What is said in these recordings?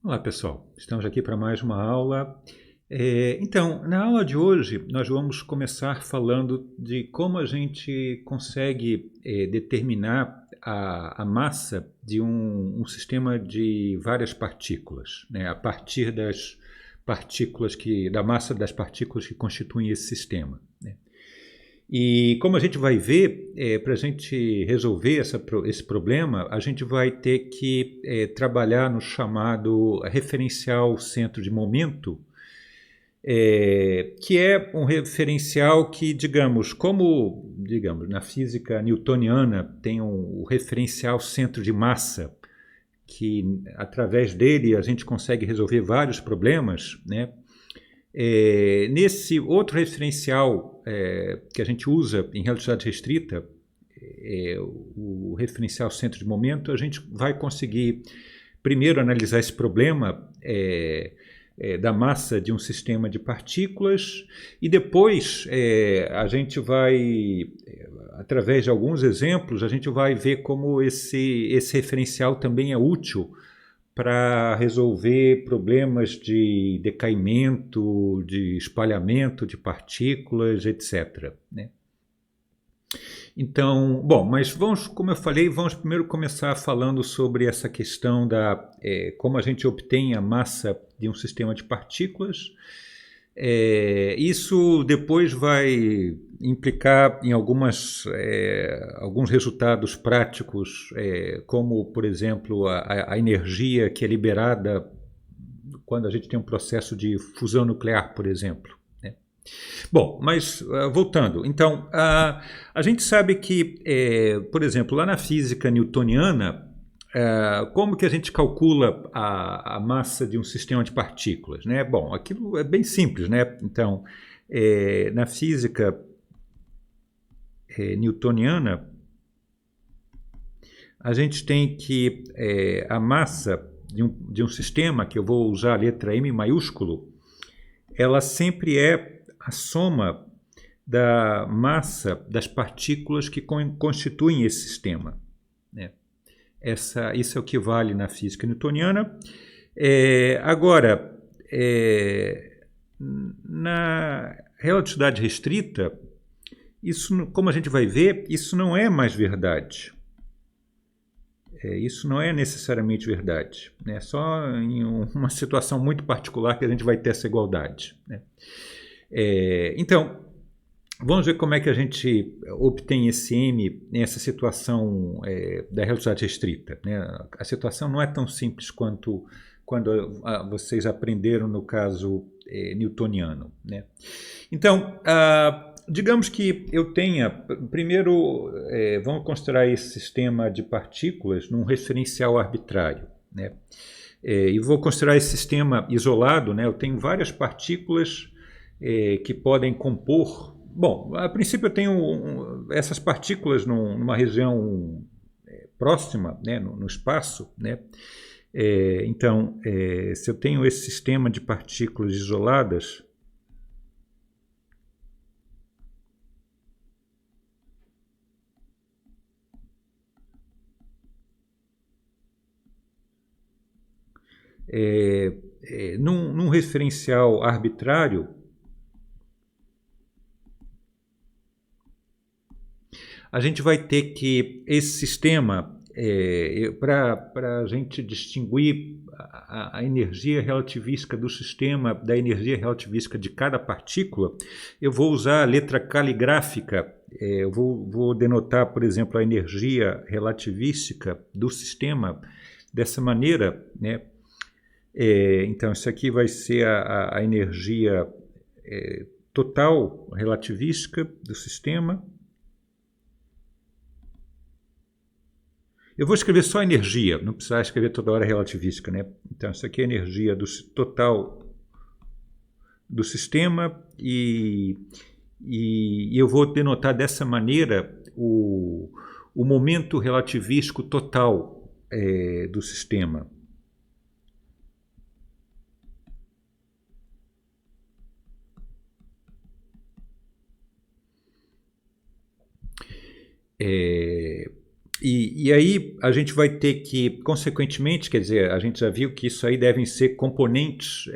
Olá, pessoal. Estamos aqui para mais uma aula. Então, na aula de hoje, nós vamos começar falando de como a gente consegue determinar a massa de um sistema de várias partículas, né? A partir das partículas da massa das partículas que constituem esse sistema, né? E como a gente vai ver, para a gente resolver esse problema, a gente vai ter que trabalhar no chamado referencial centro de momento, que é um referencial que, digamos, na física newtoniana tem o referencial centro de massa, que através dele a gente consegue resolver vários problemas, né? Nesse outro referencial que a gente usa em relatividade restrita, o referencial centro de momento, a gente vai conseguir primeiro analisar esse problema da massa de um sistema de partículas e depois a gente vai, através de alguns exemplos, a gente vai ver como esse referencial também é útil para resolver problemas de decaimento, de espalhamento de partículas, etc., né? Então, bom, mas vamos, como eu falei, vamos primeiro começar falando sobre essa questão da como a gente obtém a massa de um sistema de partículas. Isso depois vai implicar em alguns resultados práticos, como, por exemplo, a energia que é liberada quando a gente tem um processo de fusão nuclear, por exemplo, né? Bom, mas voltando, então, a gente sabe que, por exemplo, lá na física newtoniana, como que a gente calcula a massa de um sistema de partículas, né? Bom, aquilo é bem simples, né? Então, na física newtoniana, a gente tem que a massa de um sistema, que eu vou usar a letra M maiúsculo, ela sempre é a soma da massa das partículas que constituem esse sistema, né? Isso é o que vale na física newtoniana. Agora, na relatividade restrita, isso, como a gente vai ver, isso não é mais verdade. Isso não é necessariamente verdade, né? Só em uma situação muito particular que a gente vai ter essa igualdade, né? Então, vamos ver como é que a gente obtém esse M nessa situação da relatividade restrita, né? A situação não é tão simples quanto quando vocês aprenderam no caso newtoniano, né? Então, digamos que eu tenha, primeiro, vamos considerar esse sistema de partículas num referencial arbitrário, né? E vou considerar esse sistema isolado, né? Eu tenho várias partículas que podem compor. Bom, a princípio eu tenho essas partículas numa região próxima, né, no espaço, né? Então, se eu tenho esse sistema de partículas isoladas, num referencial arbitrário, a gente vai ter que esse sistema, para a gente distinguir a energia relativística do sistema da energia relativística de cada partícula, eu vou usar a letra caligráfica. Eu vou denotar, por exemplo, a energia relativística do sistema dessa maneira, né? Então, isso aqui vai ser a energia total relativística do sistema. Eu vou escrever só energia, não precisar escrever toda hora relativística, né? Então, isso aqui é a energia total do sistema e eu vou denotar dessa maneira o momento relativístico total do sistema. E aí a gente vai ter que, consequentemente, quer dizer, a gente já viu que isso aí devem ser componentes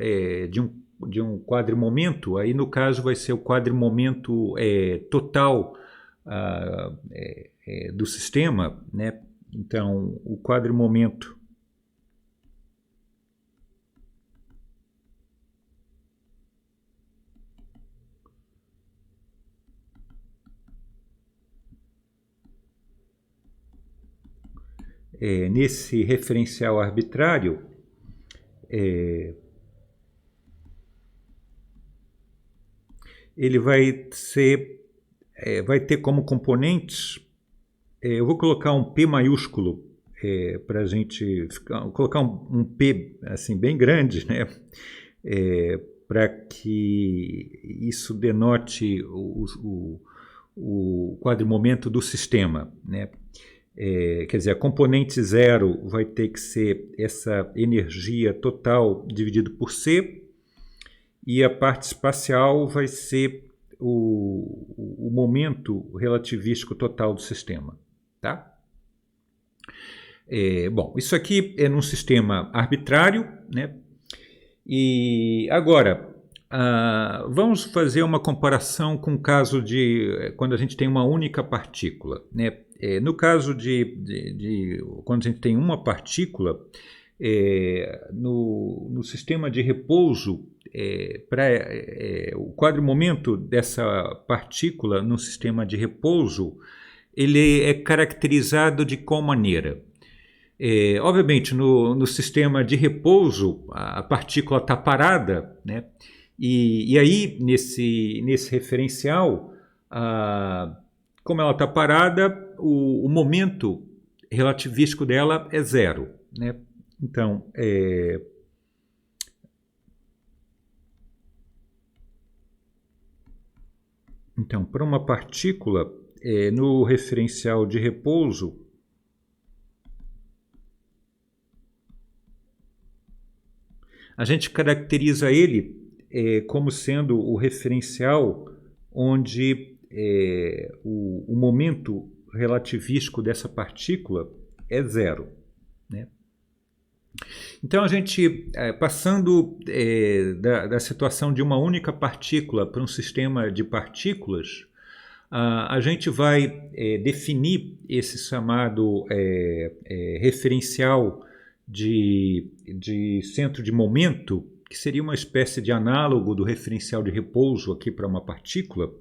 de um quadrimomento, aí no caso vai ser o quadrimomento total do sistema, né? Então, o quadrimomento nesse referencial arbitrário, ele vai ter como componentes, eu vou colocar um P maiúsculo para a gente colocar um P assim bem grande, né? Para que isso denote o quadrimomento do sistema, né? Quer dizer, a componente zero vai ter que ser essa energia total dividido por C, e a parte espacial vai ser o momento relativístico total do sistema. Tá? Bom, isso aqui é num sistema arbitrário, né? E agora, vamos fazer uma comparação com o caso de quando a gente tem uma única partícula, né? No caso de quando a gente tem uma partícula, no sistema de repouso, o quadrimomento dessa partícula no sistema de repouso, ele é caracterizado de qual maneira? Obviamente, no sistema de repouso, a partícula está parada, né? E aí, nesse referencial, como ela está parada, o momento relativístico dela é zero, né? Então, para uma partícula, no referencial de repouso, a gente caracteriza ele como sendo o referencial onde o momento relativístico dessa partícula é zero, né? Então, a gente, passando da situação de uma única partícula para um sistema de partículas, a gente vai definir esse chamado referencial de centro de momento, que seria uma espécie de análogo do referencial de repouso aqui para uma partícula,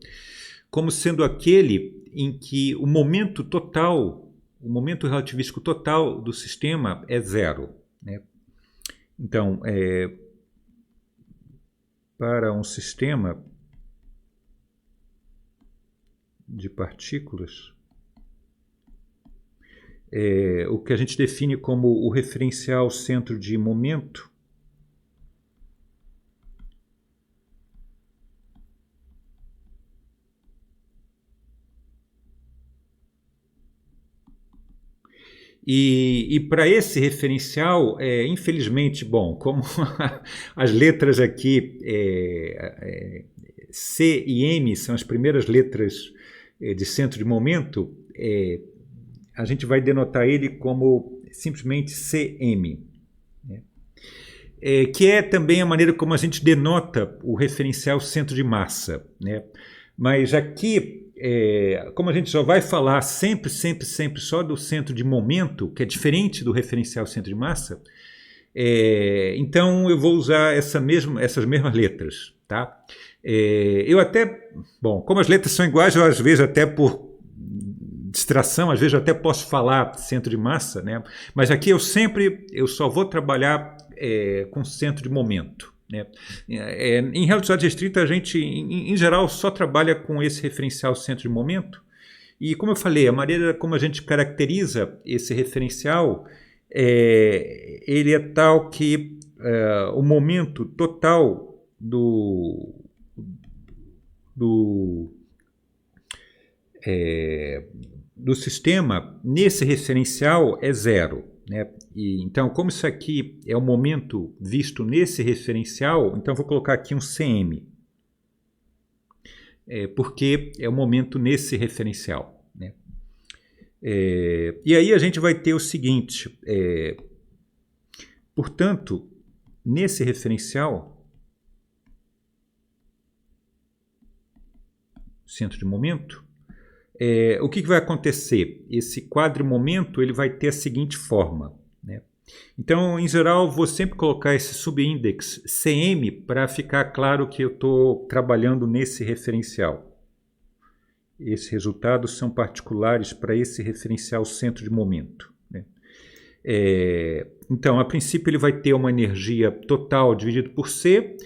como sendo aquele em que o momento total, o momento relativístico total do sistema é zero, né? Então, para um sistema de partículas, o que a gente define como o referencial centro de momento e para esse referencial, infelizmente, bom, como as letras aqui C e M são as primeiras letras de centro de momento, a gente vai denotar ele como simplesmente CM, né? Que é também a maneira como a gente denota o referencial centro de massa, né? Mas aqui, como a gente só vai falar sempre só do centro de momento, que é diferente do referencial centro de massa, então eu vou usar essas mesmas letras, tá? Eu até, bom, como as letras são iguais, eu às vezes até por distração, às vezes eu até posso falar centro de massa, né? Mas aqui eu só vou trabalhar com centro de momento, né? Em relatividade restrita, a gente, em geral, só trabalha com esse referencial centro de momento. E, como eu falei, a maneira como a gente caracteriza esse referencial, ele é tal que o momento total do sistema nesse referencial é zero, né? Então, como isso aqui é o momento visto nesse referencial, então vou colocar aqui um CM, porque é o momento nesse referencial, né? E aí a gente vai ter o seguinte, portanto, nesse referencial, centro de momento, o que vai acontecer? Esse quadrimomento ele vai ter a seguinte forma, né? Então, em geral, vou sempre colocar esse subíndex CM para ficar claro que eu estou trabalhando nesse referencial. Esses resultados são particulares para esse referencial centro de momento, né? Então, a princípio, ele vai ter uma energia total dividido por C,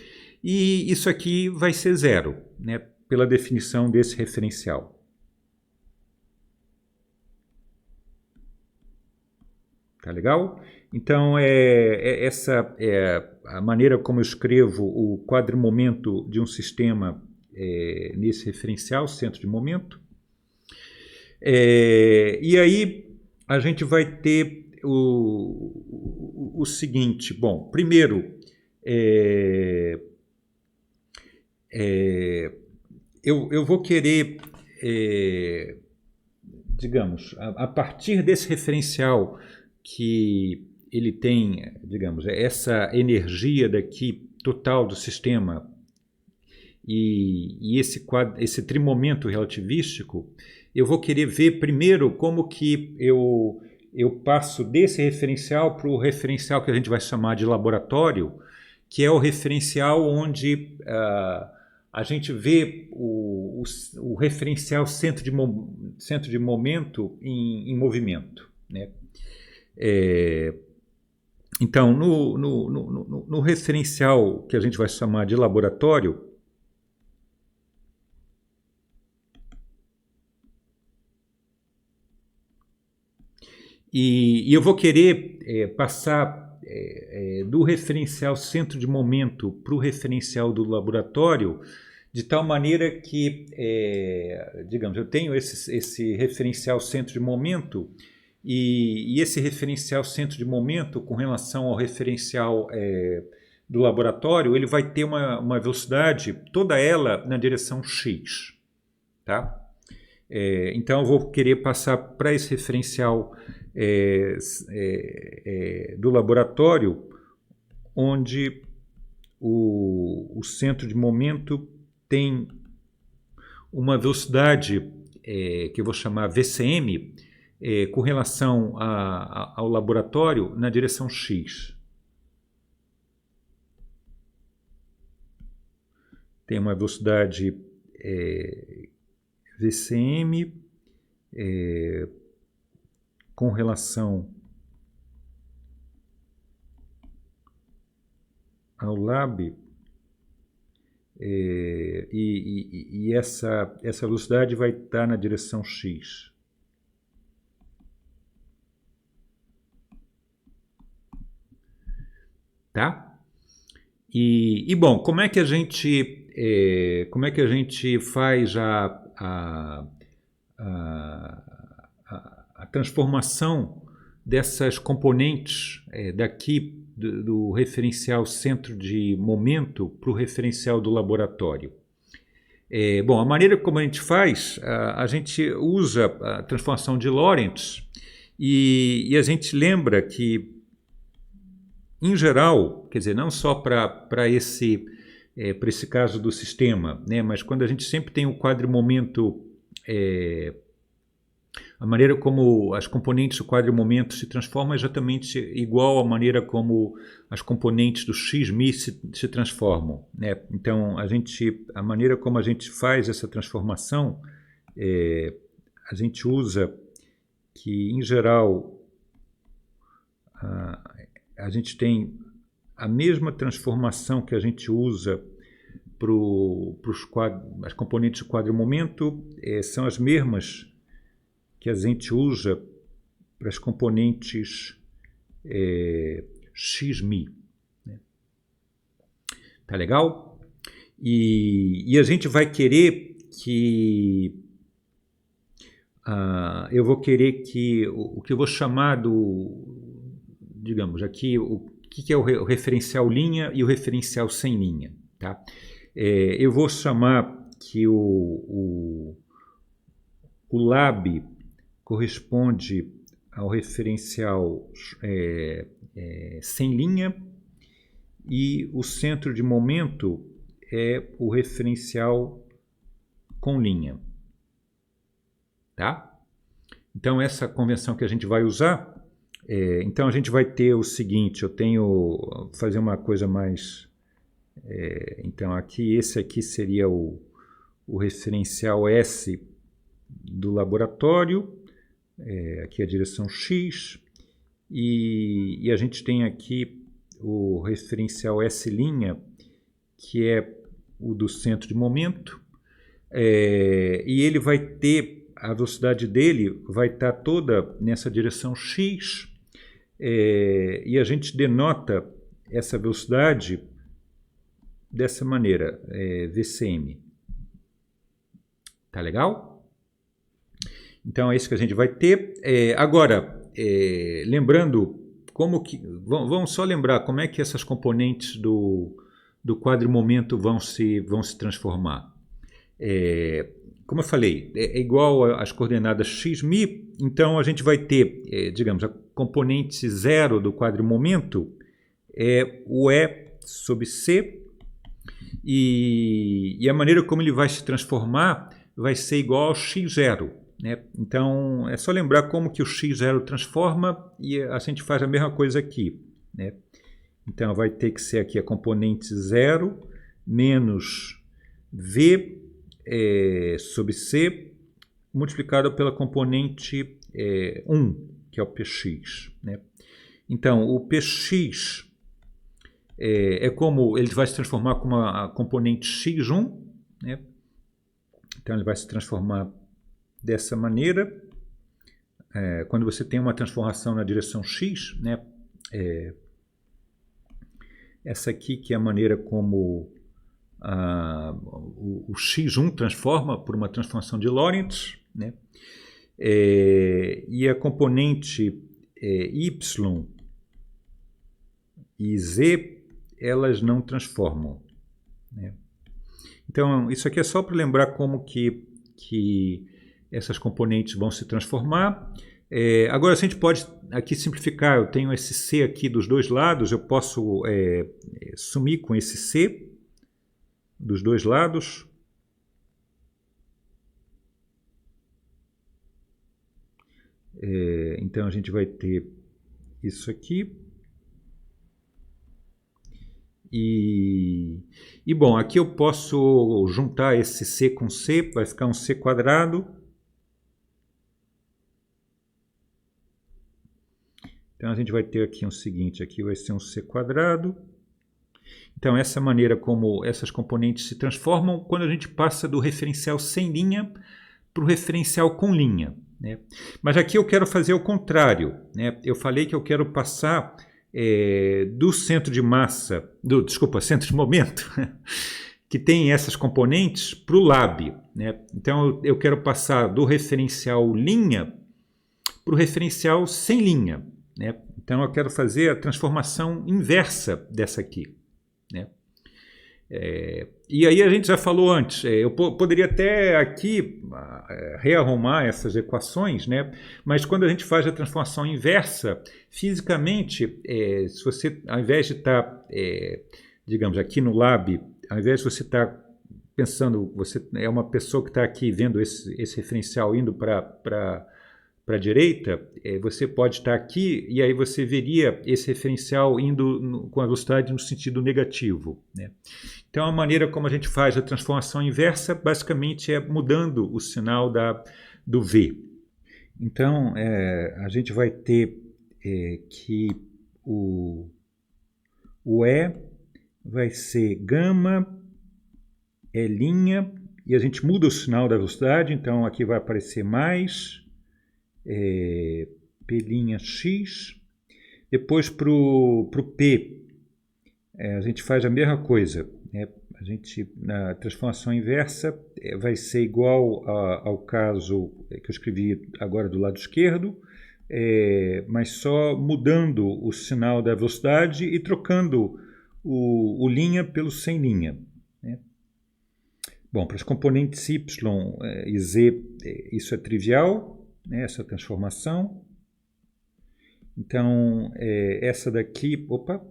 e isso aqui vai ser zero, né? Pela definição desse referencial. Tá legal? Então, essa é a maneira como eu escrevo o quadrimomento de um sistema nesse referencial, centro de momento. E aí a gente vai ter o seguinte. Bom, primeiro, eu vou querer, digamos, a partir desse referencial que ele tem, digamos, essa energia daqui total do sistema e esse trimomento relativístico, eu vou querer ver primeiro como que eu passo desse referencial para o referencial que a gente vai chamar de laboratório, que é o referencial onde a gente vê o referencial centro de momento em movimento, né? Então, no referencial que a gente vai chamar de laboratório, e eu vou querer passar do referencial centro de momento para o referencial do laboratório, de tal maneira que, digamos, eu tenho esse referencial centro de momento, e esse referencial centro de momento com relação ao referencial do laboratório, ele vai ter uma velocidade, toda ela na direção x, tá? Então eu vou querer passar para esse referencial do laboratório, onde o centro de momento tem uma velocidade que eu vou chamar VCM, com relação ao laboratório na direção x. Tem uma velocidade VCM com relação ao lab, e essa velocidade vai estar na direção x. Tá? E bom, como é que a gente faz a transformação dessas componentes daqui do referencial centro de momento para o referencial do laboratório? Bom, a maneira como a gente faz, a gente usa a transformação de Lorentz, e a gente lembra que, em geral, quer dizer, não só para esse caso do sistema, né, mas quando a gente sempre tem o quadrimomento, a maneira como as componentes do quadrimomento se transformam é exatamente igual à maneira como as componentes do x-mi se transformam, né? Então, a maneira como a gente faz essa transformação, a gente usa que, em geral, a gente tem a mesma transformação que a gente usa para as componentes do quadrimomento, são as mesmas que a gente usa para as componentes x-mi, né? Tá legal? E a gente vai querer que eu vou querer que o que eu vou chamar digamos aqui, o que é o referencial linha e o referencial sem linha, tá? Eu vou chamar que o lab corresponde ao referencial sem linha, e o centro de momento é o referencial com linha. Tá? Então, essa convenção que a gente vai usar, então a gente vai ter o seguinte, vou fazer uma coisa mais, então aqui, esse aqui seria o referencial S do laboratório, aqui a direção X, e a gente tem aqui o referencial S', que é o do centro de momento, e ele vai ter, a velocidade dele vai estar toda nessa direção X, e a gente denota essa velocidade dessa maneira, VCM. Tá legal? Então é isso que a gente vai ter. Agora, lembrando, vamos só lembrar como é que essas componentes do quadrimomento vão se transformar. Como eu falei, é igual às coordenadas xmi, então a gente vai ter, digamos, a componente zero do quadrimomento é o E sobre C, e a maneira como ele vai se transformar vai ser igual ao x0. Né? Então, é só lembrar como que o x0 transforma, e a gente faz a mesma coisa aqui. Né? Então, vai ter que ser aqui a componente 0 menos V sobre C multiplicado pela componente 1, que é o Px. Né? Então, o Px como ele vai se transformar como a componente x1, né? Então ele vai se transformar dessa maneira. Quando você tem uma transformação na direção x, né? Essa aqui que é a maneira como o x1 transforma por uma transformação de Lorentz, né? E a componente y e z, elas não transformam. Né? Então, isso aqui é só para lembrar como que essas componentes vão se transformar. Agora, se a gente pode aqui simplificar, eu tenho esse C aqui dos dois lados, eu posso sumir com esse C dos dois lados. Então, a gente vai ter isso aqui. E bom, aqui eu posso juntar esse C com C, vai ficar um C quadrado. Então a gente vai ter aqui o seguinte, aqui vai ser um C quadrado. Então essa maneira como essas componentes se transformam quando a gente passa do referencial sem linha para o referencial com linha. Né? Mas aqui eu quero fazer o contrário. Né? Eu falei que eu quero passar do centro de massa, centro de momento, que tem essas componentes, para o lab. Né? Então eu quero passar do referencial linha para o referencial sem linha. Né? Então eu quero fazer a transformação inversa dessa aqui. Né? E aí a gente já falou antes, eu poderia até aqui rearrumar essas equações, né? Mas quando a gente faz a transformação inversa, fisicamente, se você, ao invés de estar, digamos, aqui no lab, ao invés de você estar pensando, você é uma pessoa que está aqui vendo esse referencial indo para a direita, você pode estar aqui e aí você veria esse referencial indo com a velocidade no sentido negativo. Né? Então, a maneira como a gente faz a transformação inversa, basicamente, é mudando o sinal do V. Então, a gente vai ter que o E vai ser gama, E', e a gente muda o sinal da velocidade, então aqui vai aparecer mais P'X. Depois para o P, a gente faz a mesma coisa. Né? A gente, na transformação inversa, vai ser igual ao caso que eu escrevi agora do lado esquerdo, mas só mudando o sinal da velocidade e trocando o linha pelo sem linha. Né? Bom, para as componentes y e z, isso é trivial. né, essa transformação. Então, essa daqui, opa,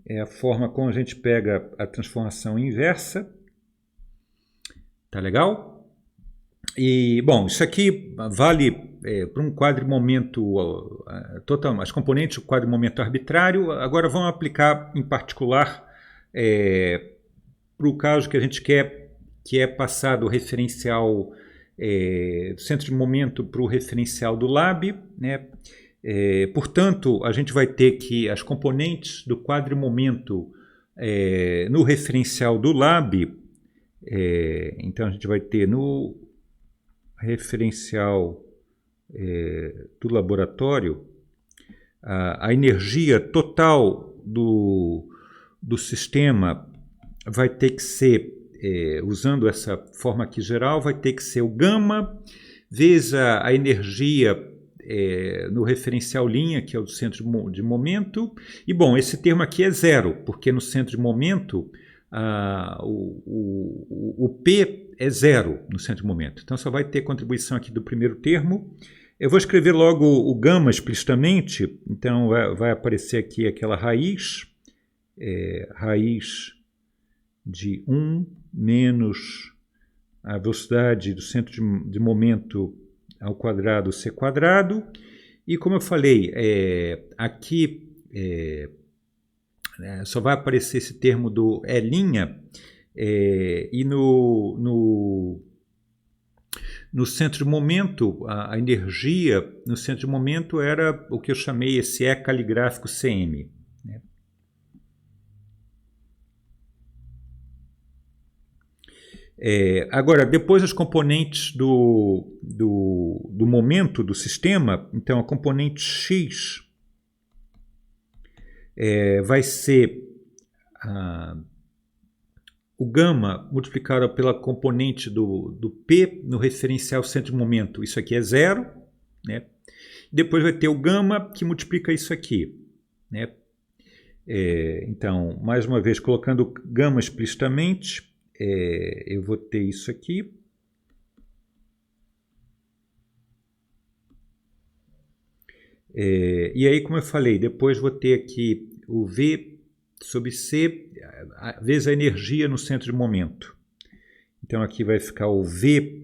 é a forma como a gente pega a transformação inversa. Tá legal? E, bom, isso aqui vale para um quadrimomento total, as componentes do quadrimomento arbitrário. Agora vamos aplicar em particular para o caso que a gente quer, que é passar do referencial do centro de momento para o referencial do lab, né? Portanto, a gente vai ter que as componentes do quadrimomento no referencial do lab, então a gente vai ter no referencial do laboratório a energia total do sistema vai ter que ser, usando essa forma aqui geral, vai ter que ser o gama vezes a energia no referencial linha, que é o do centro de momento. E, bom, esse termo aqui é zero, porque no centro de momento o P é zero no centro de momento. Então, só vai ter contribuição aqui do primeiro termo. Eu vou escrever logo o gama explicitamente. Então, vai aparecer aqui aquela raiz, raiz de 1 menos a velocidade do centro de momento ao quadrado c quadrado. E como eu falei, aqui só vai aparecer esse termo do E', e no centro de momento, a energia no centro de momento era o que eu chamei esse E caligráfico Cm. Né? Agora, depois as componentes do momento do sistema, então a componente x vai ser o gama multiplicado pela componente do P no referencial centro de momento. Isso aqui é zero. Né? Depois vai ter o gama que multiplica isso aqui. Né? Então, mais uma vez, colocando gama explicitamente, eu vou ter isso aqui. E aí, como eu falei, depois vou ter aqui o V sobre C vezes a energia no centro de momento. Então, aqui vai ficar o V,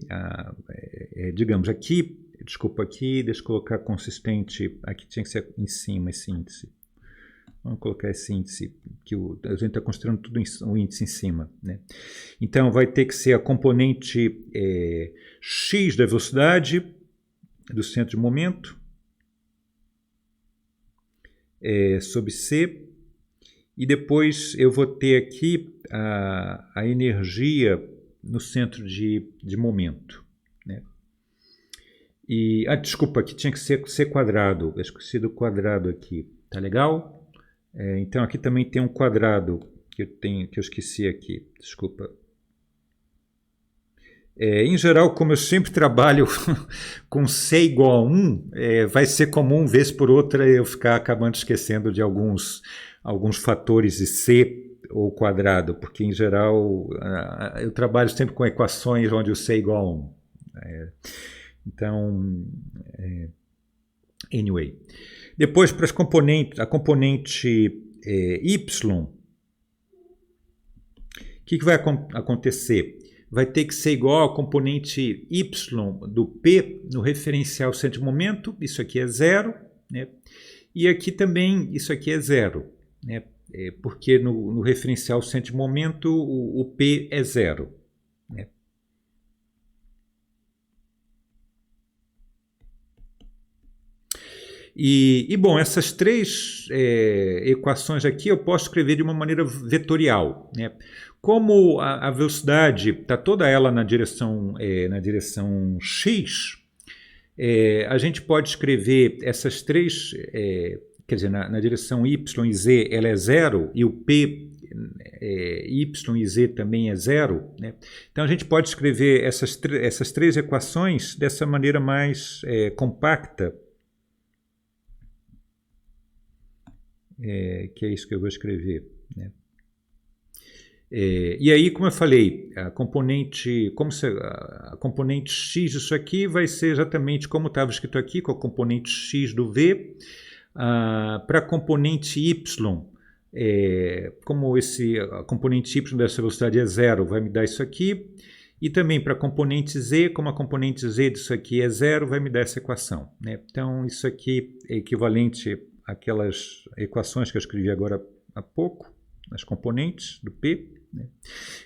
digamos aqui, desculpa aqui, deixa eu colocar consistente, aqui tinha que ser em cima esse índice. Vamos colocar esse índice, que a gente está considerando tudo o índice em cima. Né? Então, vai ter que ser a componente x da velocidade do centro de momento sobre C. E depois eu vou ter aqui a energia no centro de momento. Né? E, desculpa, aqui tinha que ser C quadrado. Eu esqueci do quadrado aqui. Tá legal? Então aqui também tem um quadrado que eu esqueci aqui, desculpa. Em geral, como eu sempre trabalho com C igual a 1, vai ser comum, vez por outra, eu ficar acabando esquecendo de alguns fatores de C ou quadrado, porque em geral eu trabalho sempre com equações onde o C é igual a 1. Então, anyway. Depois, para a componente y, o que vai acontecer? Vai ter que ser igual à componente y do P no referencial centro de momento, isso aqui é zero, né? E aqui também isso aqui é zero, né? Porque no referencial centro de momento o P é zero. Né? E bom, essas três equações aqui eu posso escrever de uma maneira vetorial. Né? Como a velocidade está toda ela na direção x, a gente pode escrever essas três, quer dizer, na direção y e z ela é zero e o p y e z também é zero. Né? Então a gente pode escrever essas três equações dessa maneira mais compacta. Que é isso que eu vou escrever. Né? E aí, como eu falei, a componente X disso aqui vai ser exatamente como estava escrito aqui, com a componente X do V. Para a componente Y, como a componente Y dessa velocidade é zero, vai me dar isso aqui. E também para a componente Z, como a componente Z disso aqui é zero, vai me dar essa equação, né? Então, isso aqui é equivalente àquelas equações que eu escrevi agora há pouco, as componentes do P, né?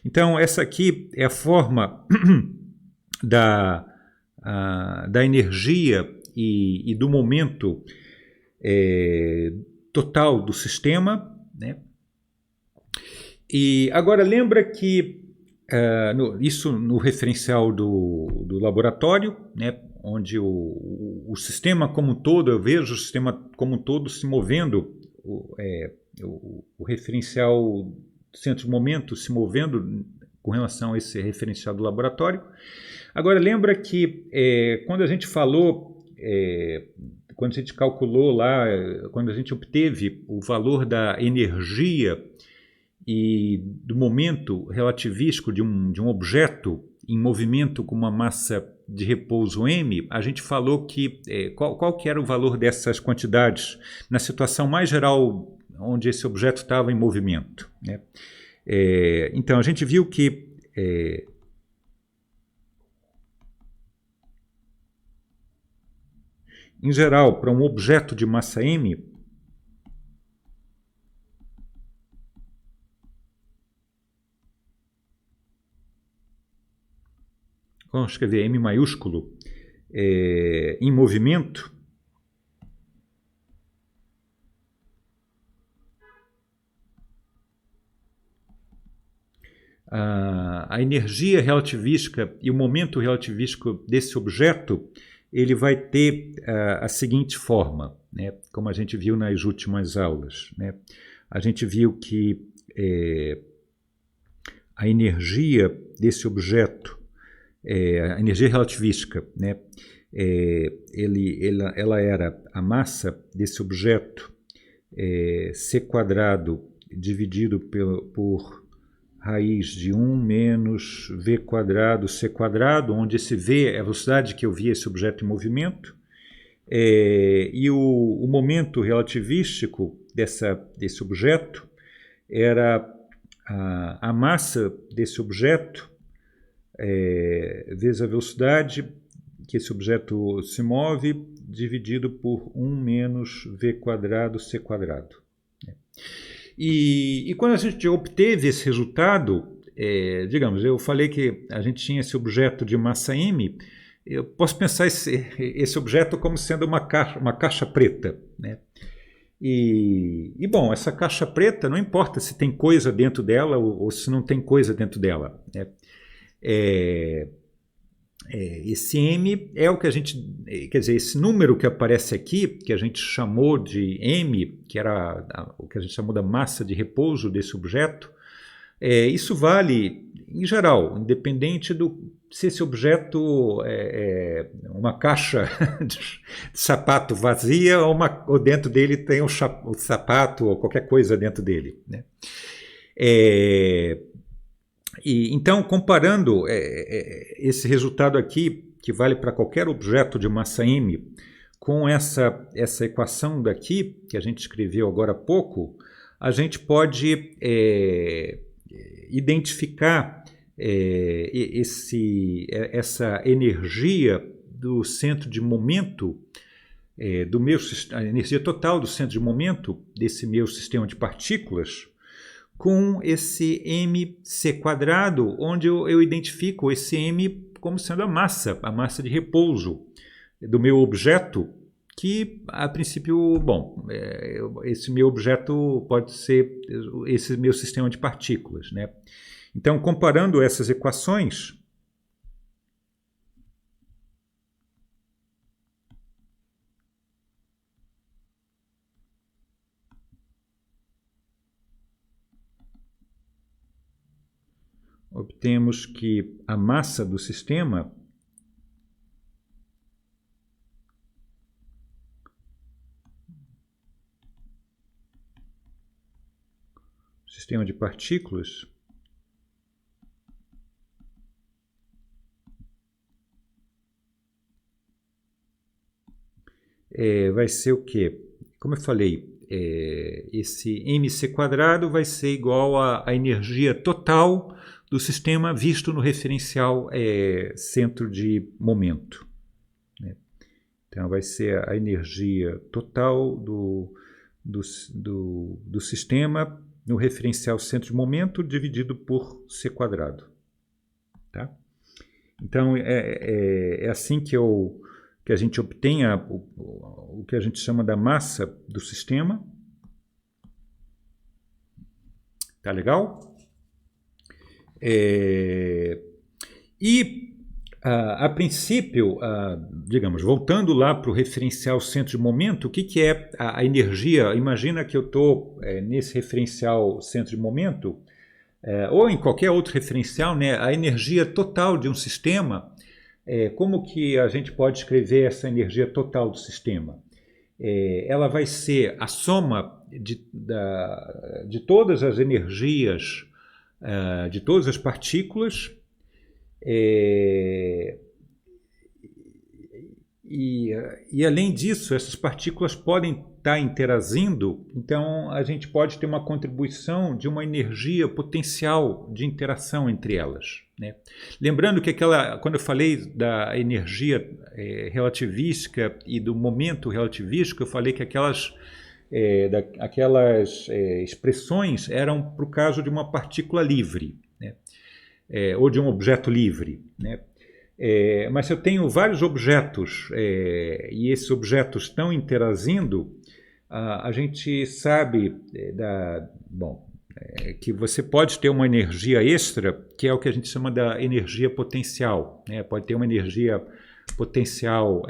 Então, essa aqui é a forma da energia e do momento total do sistema, né? E agora lembra que isso no referencial do laboratório, né? Onde o sistema como um todo, eu vejo o sistema como um todo se movendo, o referencial centro de momento se movendo com relação a esse referencial do laboratório. Agora lembra que quando a gente falou, quando a gente calculou lá, quando a gente obteve o valor da energia e do momento relativístico de um objeto em movimento com uma massa de repouso m, a gente falou que qual que era o valor dessas quantidades na situação mais geral onde esse objeto estava em movimento, né? Então a gente viu que em geral, para um objeto de massa m, vamos escrever M maiúsculo, em movimento, a energia relativística e o momento relativístico desse objeto, ele vai ter a seguinte forma, né? Como a gente viu nas últimas aulas, né? A gente viu que a energia desse objeto, a energia relativística, né? Ela era a massa desse objeto c quadrado dividido por raiz de 1 menos v quadrado c quadrado, onde esse v é a velocidade que eu vi esse objeto em movimento, e o momento relativístico desse objeto era a massa desse objeto vezes a velocidade que esse objeto se move, dividido por 1 menos v quadrado c quadrado. E quando a gente obteve esse resultado, digamos, eu falei que a gente tinha esse objeto de massa m, eu posso pensar esse objeto como sendo uma caixa preta, né? Bom, essa caixa preta, não importa se tem coisa dentro dela ou se não tem coisa dentro dela, né? Esse m é o que a gente, quer dizer, esse número que aparece aqui, que a gente chamou de m, que era o que a gente chamou da massa de repouso desse objeto, isso vale em geral, independente se esse objeto é uma caixa de sapato vazia ou dentro dele tem o sapato ou qualquer coisa dentro dele, né? Então, comparando esse resultado aqui, que vale para qualquer objeto de massa m, com essa equação daqui, que a gente escreveu agora há pouco, a gente pode identificar essa energia do centro de momento, a energia total do centro de momento desse meu sistema de partículas, com esse mc quadrado, onde eu identifico esse m como sendo a massa de repouso do meu objeto, que a princípio, bom, esse meu objeto pode ser esse meu sistema de partículas, né? Então, comparando essas equações, obtemos que a massa do sistema de partículas vai ser o quê? Como eu falei, esse mc² vai ser igual à energia total do sistema visto no referencial centro de momento, né? Então vai ser a energia total do sistema no referencial centro de momento dividido por c². Tá? Então é assim que a gente obtém o que a gente chama da massa do sistema. Tá legal? A princípio, digamos, voltando lá para o referencial centro de momento, o que é a energia? Imagina que eu estou nesse referencial centro de momento, ou em qualquer outro referencial, né, a energia total de um sistema. Como que a gente pode escrever essa energia total do sistema? Ela vai ser a soma de todas as energias, de todas as partículas, e além disso, essas partículas podem estar interagindo, então a gente pode ter uma contribuição de uma energia potencial de interação entre elas, né? Lembrando que quando eu falei da energia relativística e do momento relativístico, eu falei que aquelas expressões eram para o caso de uma partícula livre, né? Ou de um objeto livre, né? Mas se eu tenho vários objetos e esses objetos estão interagindo, a gente sabe que você pode ter uma energia extra, que é o que a gente chama da energia potencial, né? Pode ter uma energia potencial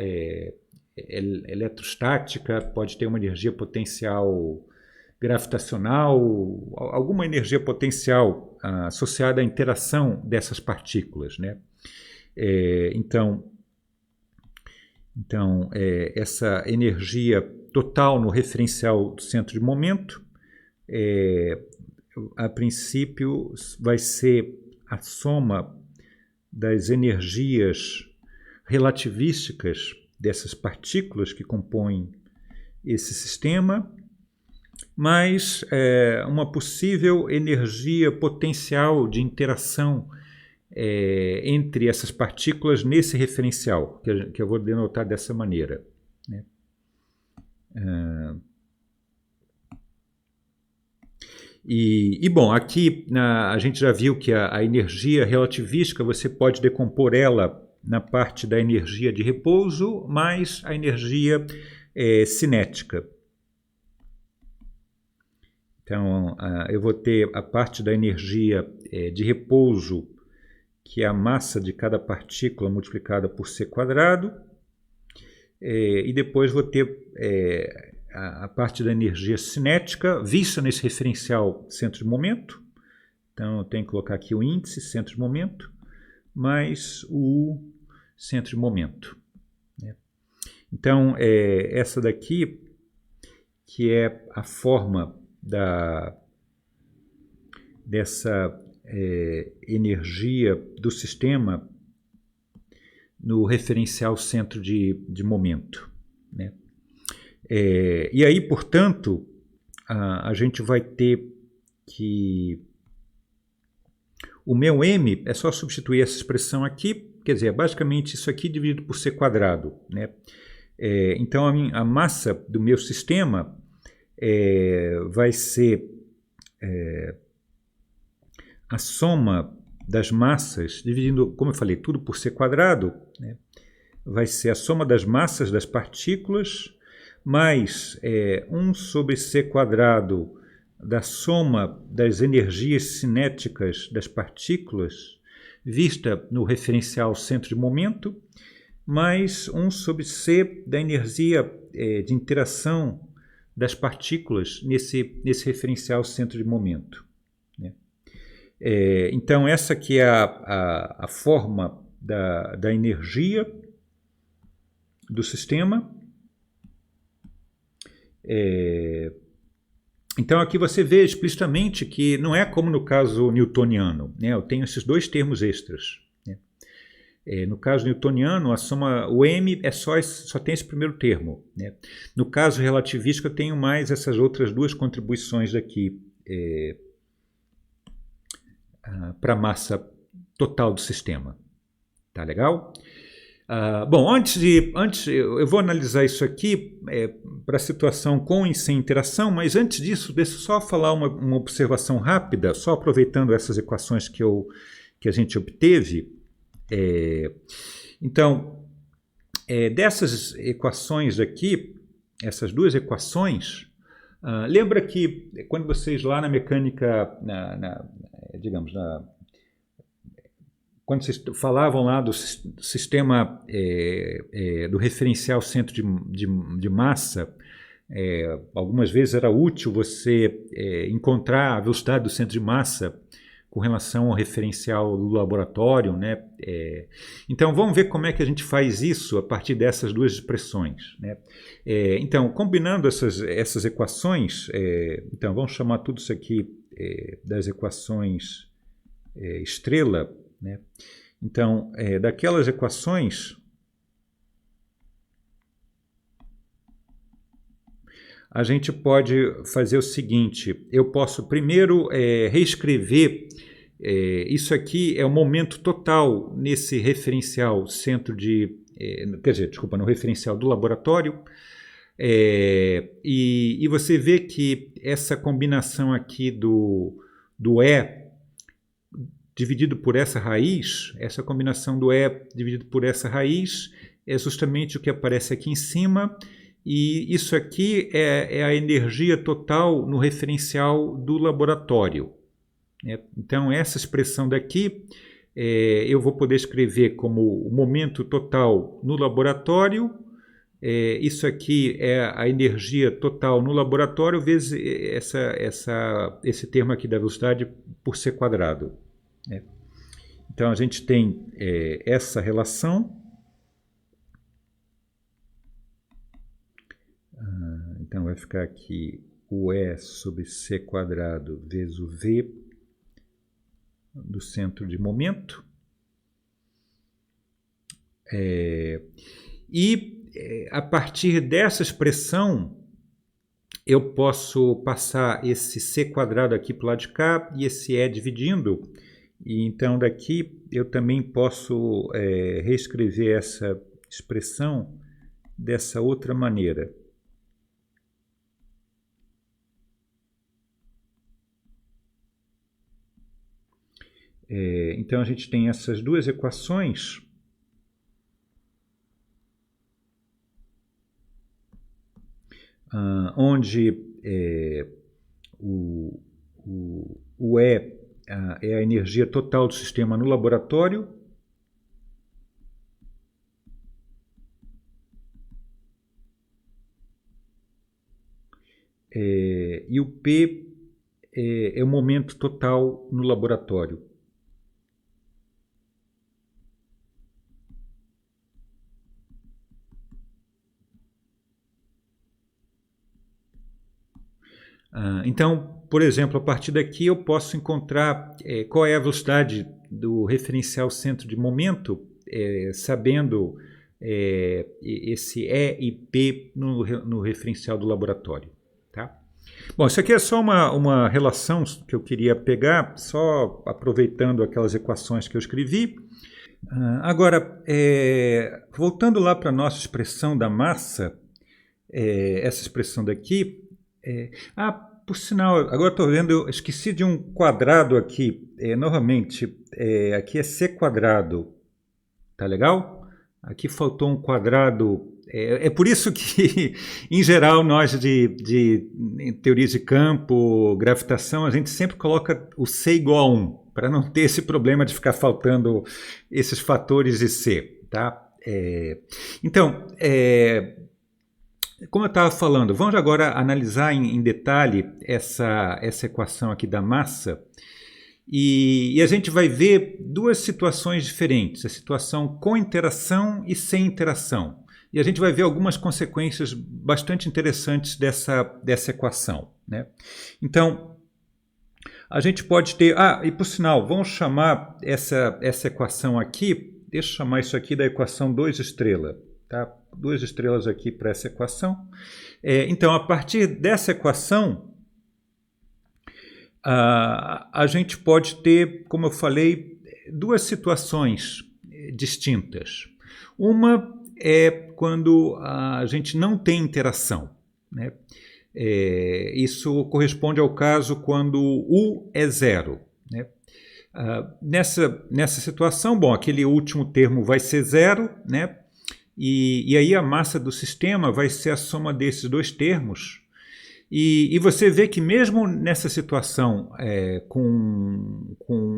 eletrostática, pode ter uma energia potencial gravitacional, alguma energia potencial associada à interação dessas partículas, né? Então, essa energia total no referencial do centro de momento, a princípio, vai ser a soma das energias relativísticas dessas partículas que compõem esse sistema, mais uma possível energia potencial de interação entre essas partículas nesse referencial, que eu vou denotar dessa maneira, né? Bom, aqui a gente já viu que a energia relativística você pode decompor ela na parte da energia de repouso mais a energia cinética. Então, eu vou ter a parte da energia de repouso, que é a massa de cada partícula multiplicada por c², e depois vou ter a parte da energia cinética vista nesse referencial centro de momento. Então eu tenho que colocar aqui o índice centro de momento mais o centro de momento, né? Então essa daqui, que é a forma dessa energia do sistema no referencial centro de momento, né? E aí, portanto, a gente vai ter que o meu m é só substituir essa expressão aqui, quer dizer, é basicamente isso aqui dividido por c², né? Então a massa do meu sistema vai ser a soma das massas, dividindo, como eu falei, tudo por c², né? Vai ser a soma das massas das partículas mais 1 sobre c² da soma das energias cinéticas das partículas vista no referencial centro de momento, mais 1 sobre c da energia de interação das partículas nesse referencial centro de momento, né? Então essa aqui é a forma da energia do sistema. Então aqui você vê explicitamente que não é como no caso newtoniano, né? Eu tenho esses dois termos extras, né? No caso newtoniano, a soma, o m só tem esse primeiro termo, né? No caso relativístico, eu tenho mais essas outras duas contribuições aqui para a massa total do sistema. Tá legal? Bom, antes eu vou analisar isso aqui para a situação com e sem interação, mas antes disso, deixa eu só falar uma observação rápida, só aproveitando essas equações que a gente obteve. Então, dessas equações aqui, essas duas equações, lembra que quando vocês lá na mecânica, quando vocês falavam lá do sistema do referencial centro de massa, algumas vezes era útil você encontrar a velocidade do centro de massa com relação ao referencial do laboratório, né? Então, vamos ver como é que a gente faz isso a partir dessas duas expressões, né? Então, combinando essas equações, então vamos chamar tudo isso aqui das equações estrela, né? Então, daquelas equações, a gente pode fazer o seguinte: eu posso primeiro reescrever isso aqui é o momento total nesse referencial centro no referencial do laboratório, e você vê que essa combinação aqui do E dividido por essa raiz, essa combinação do E dividido por essa raiz é justamente o que aparece aqui em cima, e isso aqui é a energia total no referencial do laboratório. Então, essa expressão daqui eu vou poder escrever como o momento total no laboratório. Isso aqui é a energia total no laboratório vezes esse termo aqui da velocidade por c quadrado. Então, a gente tem essa relação. Então, vai ficar aqui o E sobre c quadrado vezes o V do centro de momento. A partir dessa expressão, eu posso passar esse c quadrado aqui para o lado de cá e esse E dividindo. E então, daqui, eu também posso reescrever essa expressão dessa outra maneira. Então, a gente tem essas duas equações. Onde o E é a energia total do sistema no laboratório. E o P é o momento total no laboratório. Então, por exemplo, a partir daqui eu posso encontrar qual é a velocidade do referencial centro de momento, sabendo esse E e P no referencial do laboratório. Tá? Bom, isso aqui é só uma relação que eu queria pegar, só aproveitando aquelas equações que eu escrevi. Agora, voltando lá para a nossa expressão da massa, essa expressão daqui... por sinal, agora estou vendo, eu esqueci de um quadrado aqui. Novamente, aqui é c quadrado. Tá legal? Aqui faltou um quadrado. É por isso que, em geral, nós em teorias de campo, gravitação, a gente sempre coloca o c igual a 1, para não ter esse problema de ficar faltando esses fatores de c. Tá? Então, como eu estava falando, vamos agora analisar em detalhe essa equação aqui da massa, e a gente vai ver duas situações diferentes, a situação com interação e sem interação. E a gente vai ver algumas consequências bastante interessantes dessa equação, né? Então, a gente pode ter... e por sinal, vamos chamar essa equação aqui deixa eu chamar isso aqui da equação 2 estrelas. Tá? 2 estrelas aqui para essa equação. Então, a partir dessa equação, a gente pode ter, como eu falei, duas situações distintas. Uma é quando a gente não tem interação, né? Isso corresponde ao caso quando U é zero, né? Nessa situação, bom, aquele último termo vai ser zero, né? E aí a massa do sistema vai ser a soma desses dois termos. E você vê que mesmo nessa situação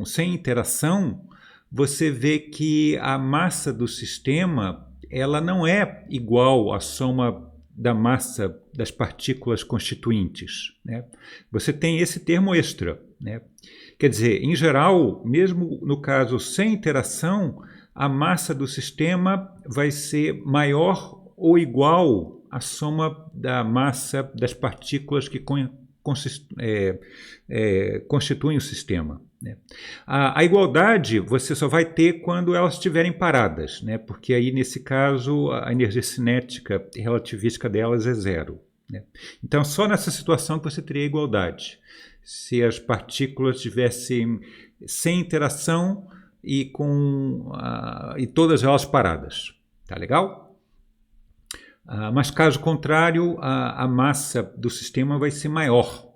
sem interação, você vê que a massa do sistema ela não é igual à soma da massa das partículas constituintes, né? Você tem esse termo extra, né? Quer dizer, em geral, mesmo no caso sem interação, a massa do sistema vai ser maior ou igual à soma da massa das partículas que constituem o sistema, né? A igualdade você só vai ter quando elas estiverem paradas, né? Porque aí, nesse caso, a energia cinética relativística delas é zero, né? Então, só nessa situação que você teria igualdade. Se as partículas estivessem sem interação e todas elas paradas. Tá legal? Mas caso contrário, a massa do sistema vai ser maior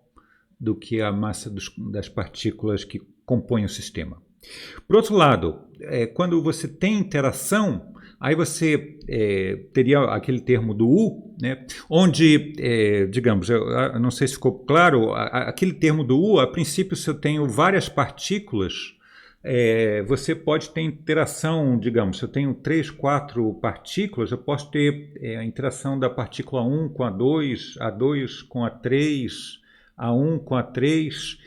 do que a massa das partículas que compõem o sistema. Por outro lado, quando você tem interação, aí você teria aquele termo do U, né, onde, digamos, eu não sei se ficou claro, aquele termo do U, a princípio, se eu tenho várias partículas, você pode ter interação, digamos, se eu tenho 3, 4 partículas, eu posso ter a interação da partícula 1 com a 2 com a 3, a 1 com a 3.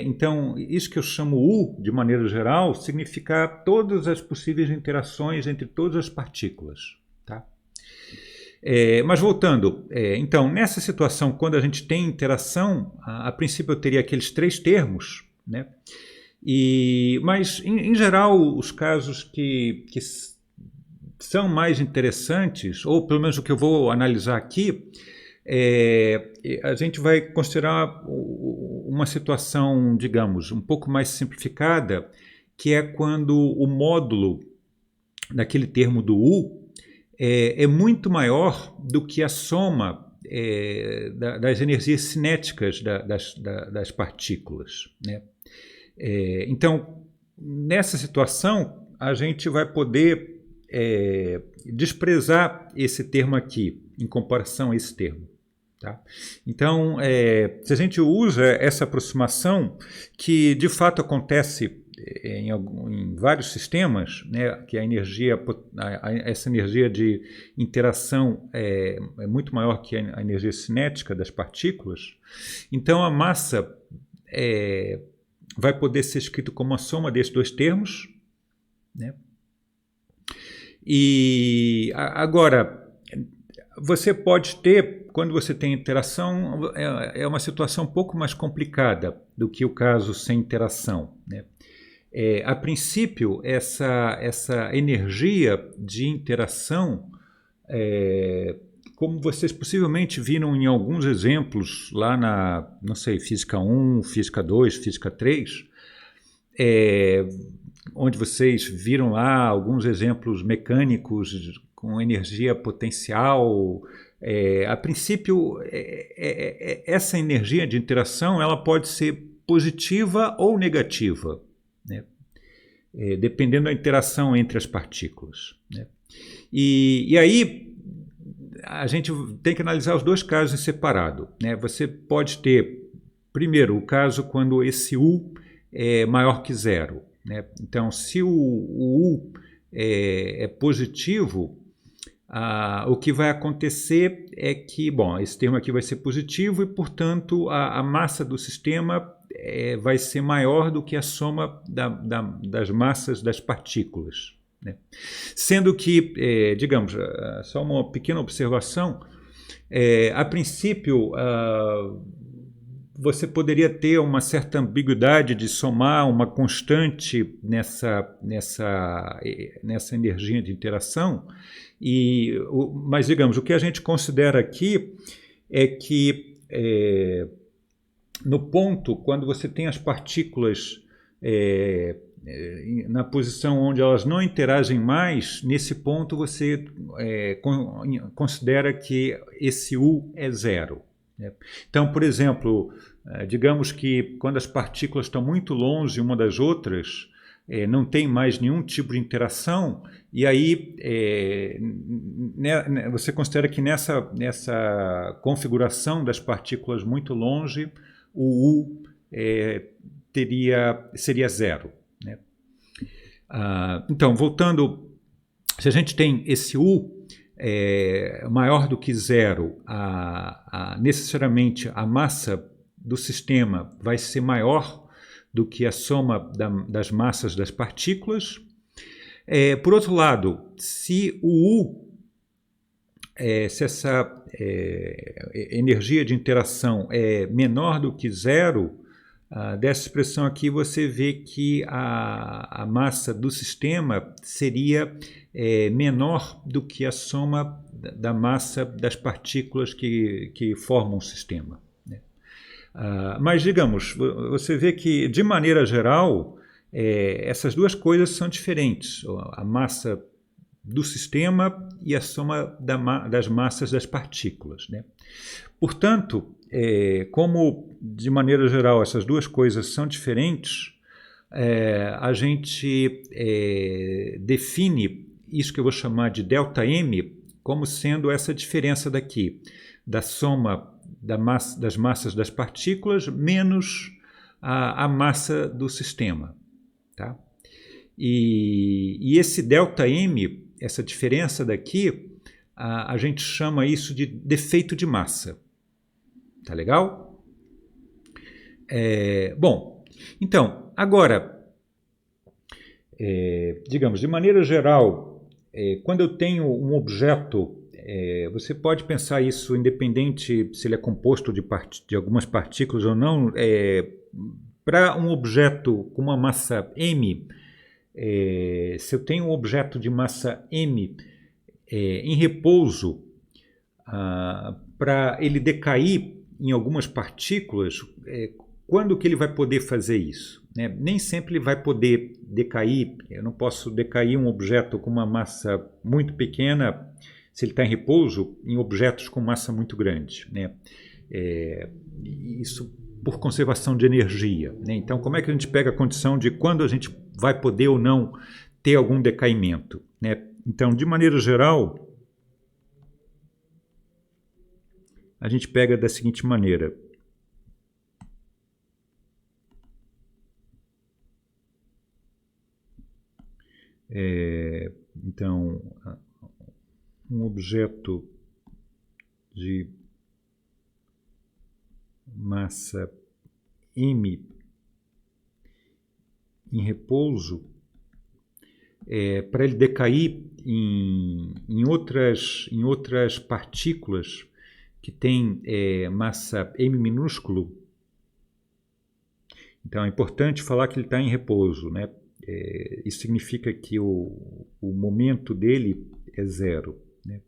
Então, isso que eu chamo U, de maneira geral, significa todas as possíveis interações entre todas as partículas. Tá? Mas voltando, então, nessa situação, quando a gente tem interação, a princípio eu teria aqueles 3 termos, né? Mas, em geral, os casos que são mais interessantes, ou pelo menos o que eu vou analisar aqui, a gente vai considerar uma situação, digamos, um pouco mais simplificada, que é quando o módulo daquele termo do U é muito maior do que a soma das energias cinéticas das partículas, né? Então, nessa situação, a gente vai poder desprezar esse termo aqui, em comparação a esse termo. Tá? Então, se a gente usa essa aproximação, que de fato acontece em vários sistemas, né, que essa energia de interação é muito maior que a energia cinética das partículas, então a massa vai poder ser escrito como a soma desses dois termos, né? E agora, você pode ter, quando você tem interação, é uma situação um pouco mais complicada do que o caso sem interação, né? A princípio, essa energia de interação, como vocês possivelmente viram em alguns exemplos lá na, não sei, Física 1, Física 2, Física 3, onde vocês viram lá alguns exemplos mecânicos com energia potencial. A princípio, essa energia de interação ela pode ser positiva ou negativa, né? Dependendo da interação entre as partículas, né? E aí a gente tem que analisar os dois casos em separado, né? Você pode ter, primeiro, o caso quando esse U é maior que zero, né? Então, se o U é positivo, o que vai acontecer é que, bom, esse termo aqui vai ser positivo e, portanto, a massa do sistema vai ser maior do que a soma das massas das partículas, né? Sendo que, digamos, só uma pequena observação, a princípio, você poderia ter uma certa ambiguidade de somar uma constante nessa energia de interação, mas, digamos, o que a gente considera aqui é que no ponto, quando você tem as partículas na posição onde elas não interagem mais, nesse ponto você considera que esse U é zero. Né? Então, por exemplo, digamos que quando as partículas estão muito longe uma das outras, não tem mais nenhum tipo de interação, e aí você considera que nessa configuração das partículas muito longe, o U seria zero. Né? Então, voltando, se a gente tem esse U maior do que zero, necessariamente a massa do sistema vai ser maior do que a soma das massas das partículas. Por outro lado, se o U, se essa energia de interação é menor do que zero, dessa expressão aqui você vê que a massa do sistema seria menor do que a soma da massa das partículas que formam o sistema. Né? Mas, digamos, você vê que, de maneira geral, essas duas coisas são diferentes. A massa do sistema e a soma das massas das partículas. Né? Portanto, como, de maneira geral, essas duas coisas são diferentes, a gente define isso que eu vou chamar de ΔM como sendo essa diferença daqui, da soma das massas das partículas menos a massa do sistema. Tá? E esse ΔM, essa diferença daqui, a gente chama isso de defeito de massa. Tá legal? Bom, então, agora, digamos, de maneira geral, quando eu tenho um objeto, você pode pensar isso independente se ele é composto de algumas partículas ou não. Para um objeto com uma massa m, se eu tenho um objeto de massa m em repouso, para ele decair em algumas partículas, quando que ele vai poder fazer isso? Né? Nem sempre ele vai poder decair. Eu não posso decair um objeto com uma massa muito pequena, se ele está em repouso, em objetos com massa muito grande. Né? Isso por conservação de energia. Né? Então, como é que a gente pega a condição de quando a gente vai poder ou não ter algum decaimento? Né? Então, de maneira geral, a gente pega da seguinte maneira. Então, um objeto de massa m em repouso, para ele decair em outras partículas que tem massa m minúsculo, então é importante falar que ele está em repouso, né? Isso significa que o momento dele é zero. Né?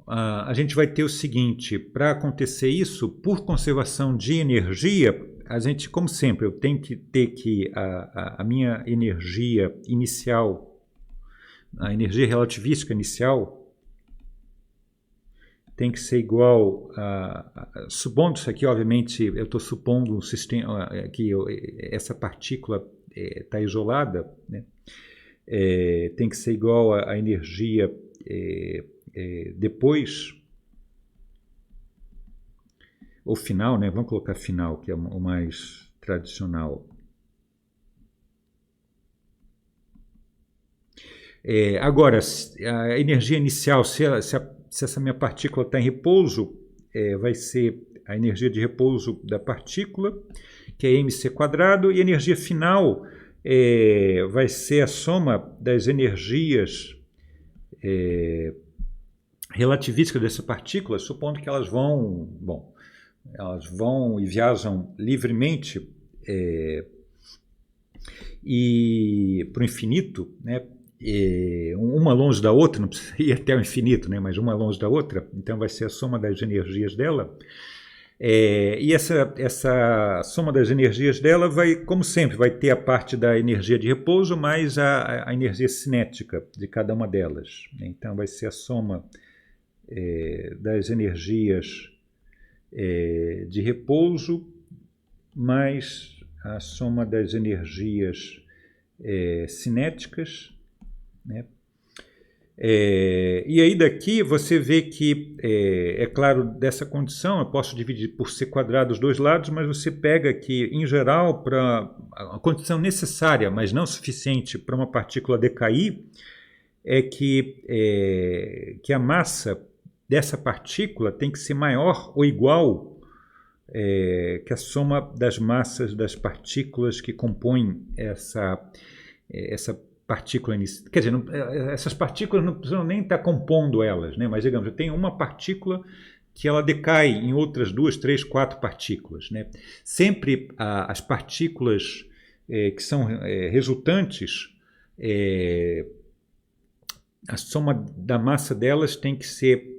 A gente vai ter o seguinte: para acontecer isso, por conservação de energia, a gente, como sempre, eu tenho que ter que a minha energia inicial, a energia relativística inicial, tem que ser igual supondo isso aqui, obviamente, eu estou supondo um sistema que essa partícula está isolada, né? Tem que ser igual à energia depois, ou final, né? Vamos colocar final, que é o mais tradicional. Agora, a energia inicial, se essa minha partícula está em repouso, vai ser a energia de repouso da partícula, que é mc², e a energia final vai ser a soma das energias relativísticas dessa partícula, supondo que elas vão e viajam livremente para o infinito, né? Uma longe da outra, não precisa ir até o infinito, né? Mas uma longe da outra, então vai ser a soma das energias dela. E essa soma das energias dela vai, como sempre, vai ter a parte da energia de repouso mais a energia cinética de cada uma delas, né? Então vai ser a soma das energias de repouso mais a soma das energias cinéticas, né? E aí daqui você vê que, é claro, dessa condição eu posso dividir por c² os dois lados, mas você pega que, em geral, para a condição necessária, mas não suficiente para uma partícula decair, é que a massa dessa partícula tem que ser maior ou igual que a soma das massas das partículas que compõem essa partícula inicial. Quer dizer, essas partículas não precisam nem estar compondo elas, né? Mas, digamos, eu tenho uma partícula que ela decai em outras 2, 3, 4 partículas, né? Sempre as partículas que são resultantes, a soma da massa delas tem que ser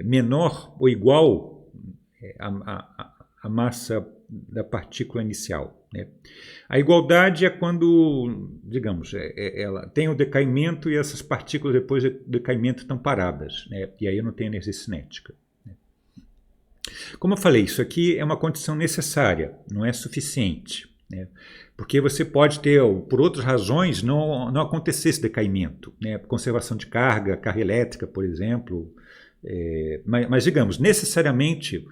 menor ou igual à massa da partícula inicial, né? A igualdade é quando, digamos, ela tem o decaimento e essas partículas depois do decaimento estão paradas, né? E aí eu não tenho energia cinética, né? Como eu falei, isso aqui é uma condição necessária, não é suficiente, né? Porque você pode ter, por outras razões, não acontecer esse decaimento, né? Conservação de carga elétrica, por exemplo. Mas, digamos, necessariamente,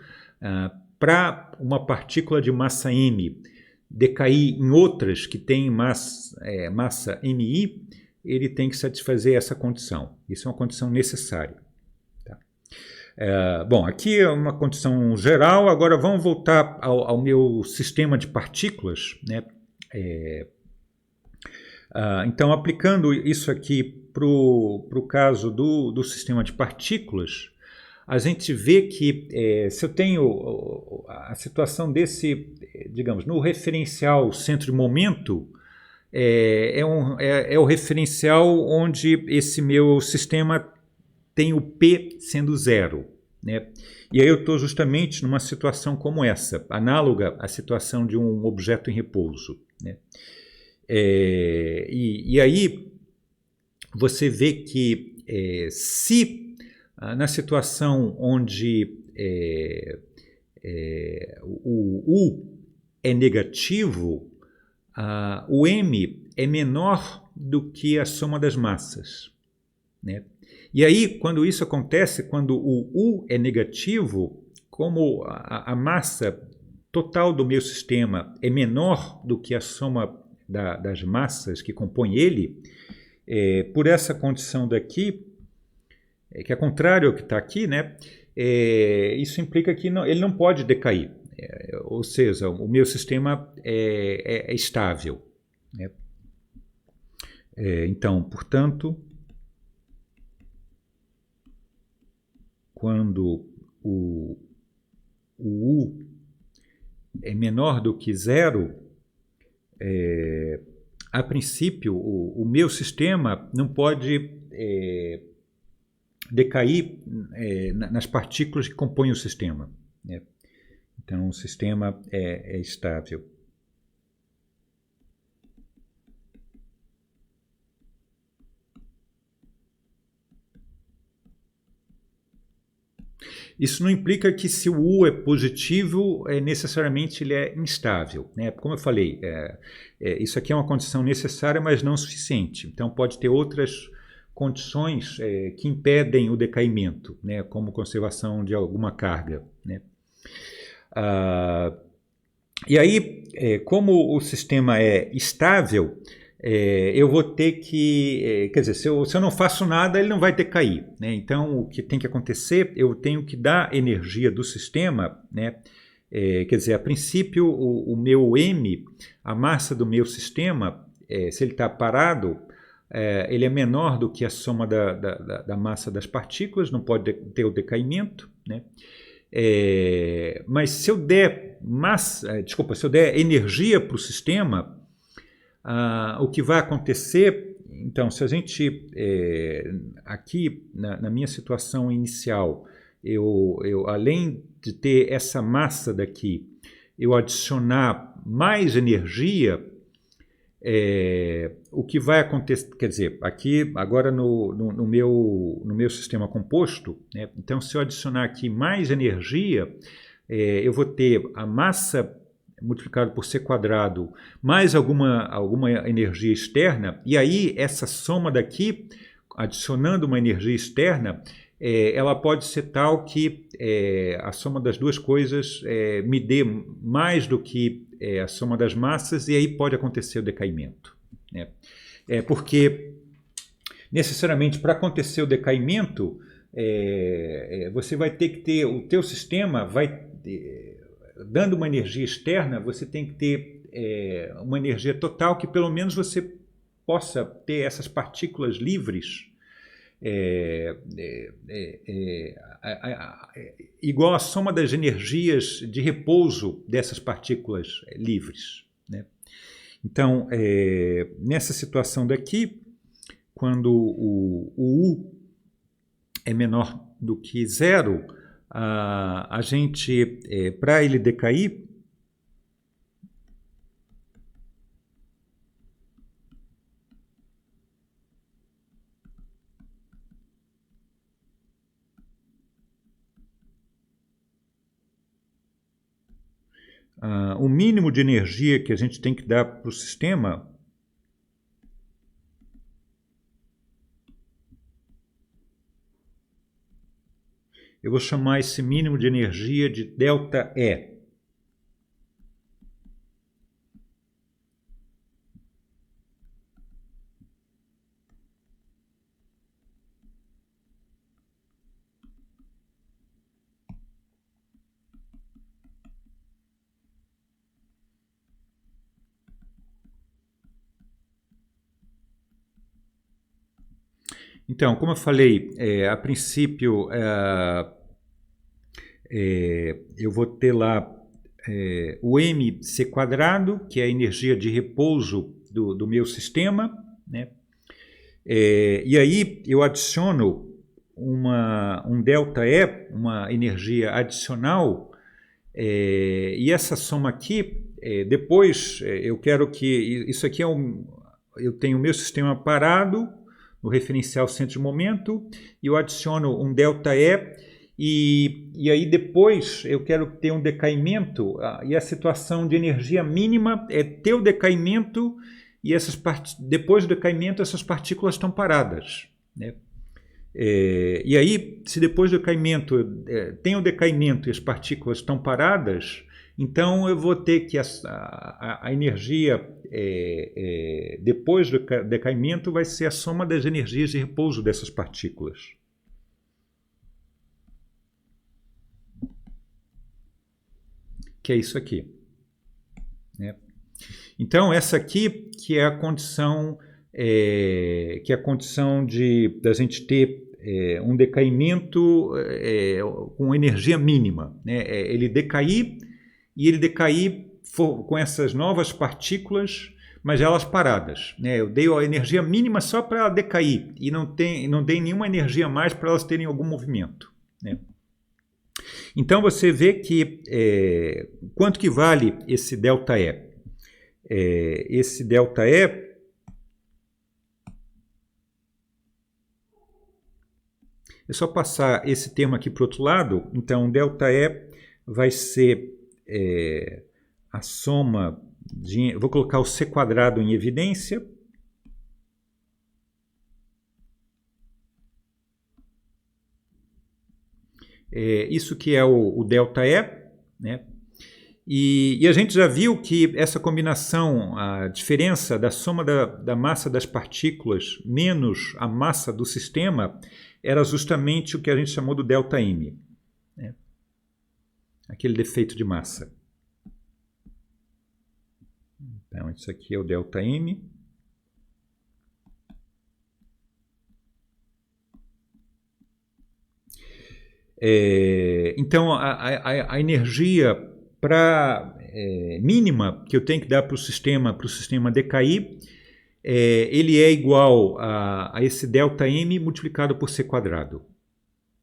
para uma partícula de massa m decair em outras que têm massa mi, ele tem que satisfazer essa condição. Isso é uma condição necessária. Tá? Bom, aqui é uma condição geral. Agora vamos voltar ao meu sistema de partículas, né? Então, aplicando isso aqui para o caso do sistema de partículas, a gente vê que se eu tenho a situação desse, digamos, no referencial centro de momento, é o referencial onde esse meu sistema tem o P sendo zero, né? E aí eu estou justamente numa situação como essa, análoga à situação de um objeto em repouso, né? E aí você vê que se na situação onde o U é negativo, o M é menor do que a soma das massas, né? E aí, quando isso acontece, quando o U é negativo, como a massa total do meu sistema é menor do que a soma das massas que compõem ele, por essa condição daqui, que é contrário ao que está aqui, né? Isso implica que ele não pode decair, ou seja, o meu sistema é estável, né? Então, portanto, quando o U é menor do que zero, a princípio, o meu sistema não pode decair nas partículas que compõem o sistema, né? Então, o sistema é estável. Isso não implica que se o U é positivo, necessariamente ele é instável, né? Como eu falei, isso aqui é uma condição necessária, mas não suficiente. Então pode ter outras condições que impedem o decaimento, né? Como conservação de alguma carga, né? E aí, como o sistema é estável, eu vou ter que, quer dizer, se eu não faço nada, ele não vai ter que cair, né? Então, o que tem que acontecer, eu tenho que dar energia do sistema, né? Quer dizer, a princípio, o meu M, a massa do meu sistema, se ele está parado, ele é menor do que a soma da massa das partículas, não pode ter o decaimento, né? Mas se eu der se eu der energia para o sistema, o que vai acontecer, então, se a gente, aqui na minha situação inicial, eu além de ter essa massa daqui, eu adicionar mais energia, o que vai acontecer, quer dizer, aqui agora no meu sistema composto, né, então se eu adicionar aqui mais energia, eu vou ter a massa multiplicado por c quadrado mais alguma energia externa, e aí essa soma daqui, adicionando uma energia externa, ela pode ser tal que a soma das duas coisas me dê mais do que a soma das massas, e aí pode acontecer o decaimento, né? Porque necessariamente para acontecer o decaimento, você vai ter que ter, o teu sistema vai, dando uma energia externa, você tem que ter uma energia total que pelo menos você possa ter essas partículas livres, igual a soma das energias de repouso dessas partículas livres, né? Então, nessa situação daqui, quando o U é menor do que zero, a gente, para ele decair, o mínimo de energia que a gente tem que dar para o sistema eu vou chamar esse mínimo de energia de ΔE. Então, como eu falei, a princípio eu vou ter lá o mc quadrado, que é a energia de repouso do meu sistema, né? E aí eu adiciono um ΔE, uma energia adicional, e essa soma aqui, depois eu quero que, isso aqui eu tenho o meu sistema parado, no referencial centro de momento, e eu adiciono um ΔE, e aí depois eu quero ter um decaimento, e a situação de energia mínima é ter o decaimento, e depois do decaimento essas partículas estão paradas, né? E aí, se depois do decaimento tem o decaimento e as partículas estão paradas, então eu vou ter que a energia depois do decaimento vai ser a soma das energias de repouso dessas partículas. Que é isso aqui, né? Então essa aqui que é a condição da gente ter um decaimento com energia mínima, né? Ele decair, e ele decair com essas novas partículas, mas elas paradas, né? Eu dei a energia mínima só para ela decair, e não dei nenhuma energia a mais para elas terem algum movimento, né? Então você vê que quanto que vale esse ΔE? Esse ΔE é só passar esse termo aqui para o outro lado. Então, ΔE vai ser a soma de... Vou colocar o c quadrado em evidência. Isso que é o ΔE, né? E a gente já viu que essa combinação, a diferença da soma da massa das partículas menos a massa do sistema, era justamente o que a gente chamou do ΔM, né? Aquele defeito de massa. Então, isso aqui é o ΔM. Então, a energia mínima que eu tenho que dar para o sistema decair, ele é igual a esse ΔM multiplicado por c².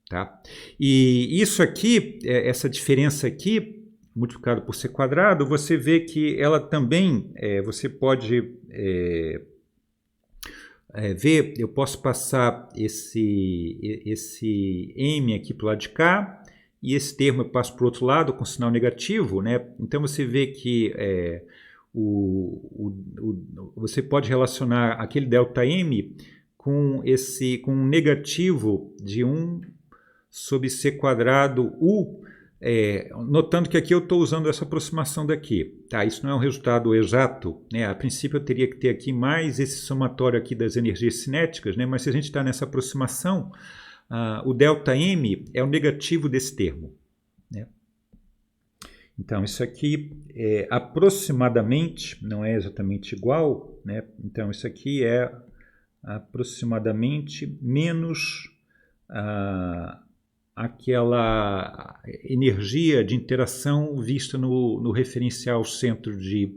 Tá? E isso aqui, essa diferença aqui, multiplicado por c², você vê que ela também, você pode ver, eu posso passar esse m aqui para o lado de cá, e esse termo eu passo para o outro lado com sinal negativo, né? Então você vê que você pode relacionar aquele ΔM com um negativo de 1 sobre c² U, notando que aqui eu estou usando essa aproximação daqui. Tá? Isso não é um resultado exato, né? A princípio eu teria que ter aqui mais esse somatório aqui das energias cinéticas, né? Mas se a gente está nessa aproximação, o ΔM é o negativo desse termo, né? Então isso aqui é aproximadamente, não é exatamente igual, né? Então isso aqui é aproximadamente menos aquela energia de interação vista no referencial centro de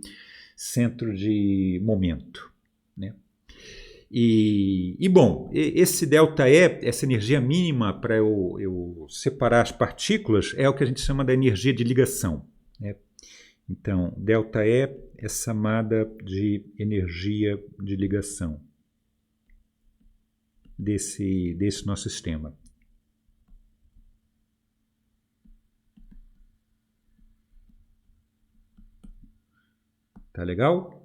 momento, né? Bom, esse ΔE, essa energia mínima para eu separar as partículas, é o que a gente chama da energia de ligação, né? Então, ΔE é chamada de energia de ligação desse nosso sistema. Tá legal?